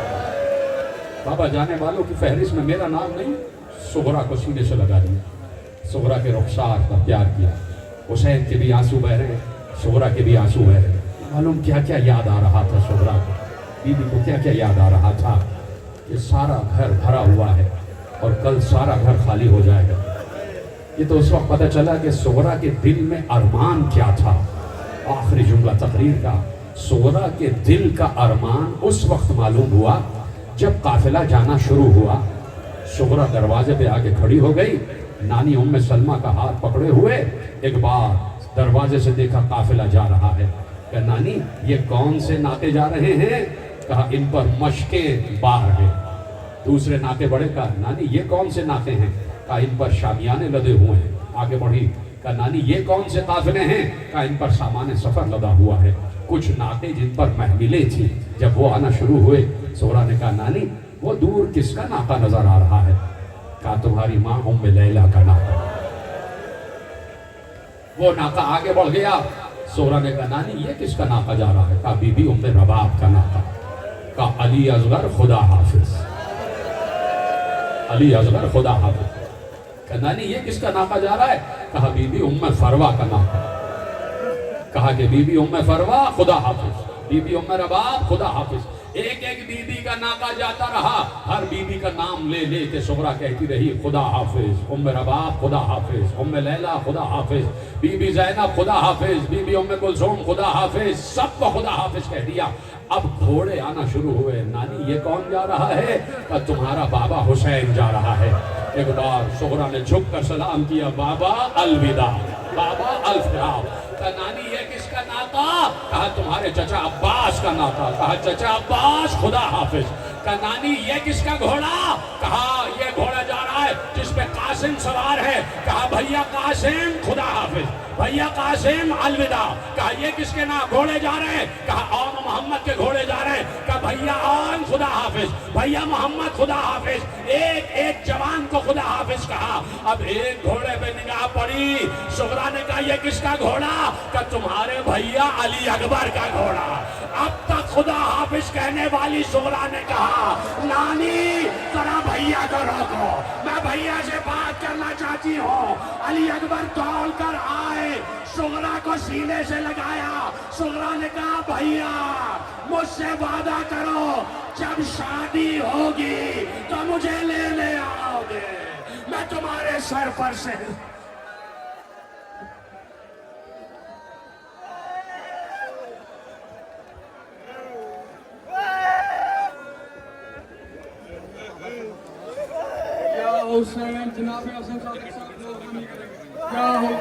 بابا جانے والوں کی فہرست میں میرا نام نہیں۔ صغرا کو سینے سے لگا دیا، صغرا کے رخسار پر پیار کیا۔ حسین کے بھی آنسو بہ رہے، صغرا کے بھی آنسو بہ رہے۔ معلوم کیا کیا یاد آ رہا تھا صغرا کو، بی بی کو کیا کیا یاد آ رہا تھا کہ سارا گھر بھرا ہوا ہے اور کل سارا گھر خالی ہو جائے گا۔ یہ تو اس وقت پتہ چلا کہ صغرا کے دل میں ارمان کیا تھا۔ آخری جملہ تقریر کا، صغرا کے دل کا ارمان اس وقت معلوم ہوا جب قافلہ جانا شروع ہوا۔ صغرا دروازے پہ آ کے کھڑی ہو گئی، نانی ام سلمہ کا ہاتھ پکڑے ہوئے، ایک بار دروازے سے دیکھا قافلہ جا رہا ہے۔ کہا نانی یہ کون سے ناطے جا رہے ہیں؟ کہا ان پر مشکیں بار ہیں۔ دوسرے ناطے بڑھے، کہا نانی یہ کون سے ناطے ہیں؟ کہا ان پر شامیانے لدے ہوئے ہیں۔ آگے بڑھی، کہا نانی یہ کون سے قافلے ہیں؟ کہا ان پر سامان سفر لدا ہوا ہے۔ کچھ ناطے جن پر محملیں تھیں جب وہ آنا شروع ہوئے، صغرا نے کہا نانی وہ دور کس کا ناقہ نظر آ رہا ہے؟ کہا تمہاری ماں ام لیلہ کا ناقہ۔ وہ ناقہ آگے بڑھ گیا، صغرا نے کہا نانی یہ کس کا ناقہ جا رہا ہے؟ کہا بی بی ام رباب کا ناقہ۔ کہا علی اصغر خدا حافظ، علی اصغر خدا حافظ۔ کہا نانی یہ کس کا ناقہ جا رہا ہے؟ کہا بی بی ام فروا کا ناقہ۔ کہا کہ بی بی ام فروا خدا حافظ، بی بی ام رباب خدا حافظ۔ ایک ایک بی بی کا ناکہ جاتا رہا، ہر بی بی کا نام لے لے کے سغرا کہتی رہی خدا حافظ، ام رباب خدا حافظ، ام لیلہ خدا حافظ، بی بی زینب خدا حافظ، بی بی ام کلثوم خدا حافظ، سب کو خدا حافظ کہہ دیا۔ اب گھوڑے آنا شروع ہوئے، نانی یہ کون جا رہا ہے؟ کہ تمہارا بابا حسین جا رہا ہے۔ ایک بار سغرا نے جھک کر سلام کیا، بابا الوداع، بابا الفراق۔ کہا نانی یہ کس کا ناتا؟ کہا تمہارے چچا عباس کا ناتا۔ کہا چچا عباس خدا حافظ۔ کہا نانی یہ کس کا گھوڑا؟ کہا یہ گھوڑا جا رہا ہے جس پہ قاسم سوار ہے۔ کہا بھیا قاسم خدا حافظ، بھیا قاسم الوداع۔ کہا یہ کس کے نام گھوڑے جا رہے ہیں؟ کہا آن محمد کے گھوڑے جا رہے ہیں۔ کہا بھیا آن خدا حافظ، بھیا محمد خدا حافظ۔ ایک ایک جوان کو خدا حافظ کہا۔ اب ایک گھوڑے پہ نگاہ پڑی، سغرا نے کہا یہ کس کا گھوڑا؟ کہ تمہارے بھیا علی اکبر کا گھوڑا۔ اب تک خدا حافظ کہنے والی سغرا نے کہا نانی ذرا بھیا کو روکو، میں بھیا سے بات کرنا چاہتی ہوں۔ علی اکبر دوڑ کر آئے، سغرا کو سینے سے لگایا۔ سغرا نے کہا بھیا مجھ سے وعدہ کرو جب شادی ہوگی تو مجھے لینے آؤ گے، میں تمہارے سر پر سے حسین جناب حسین صاحب کیا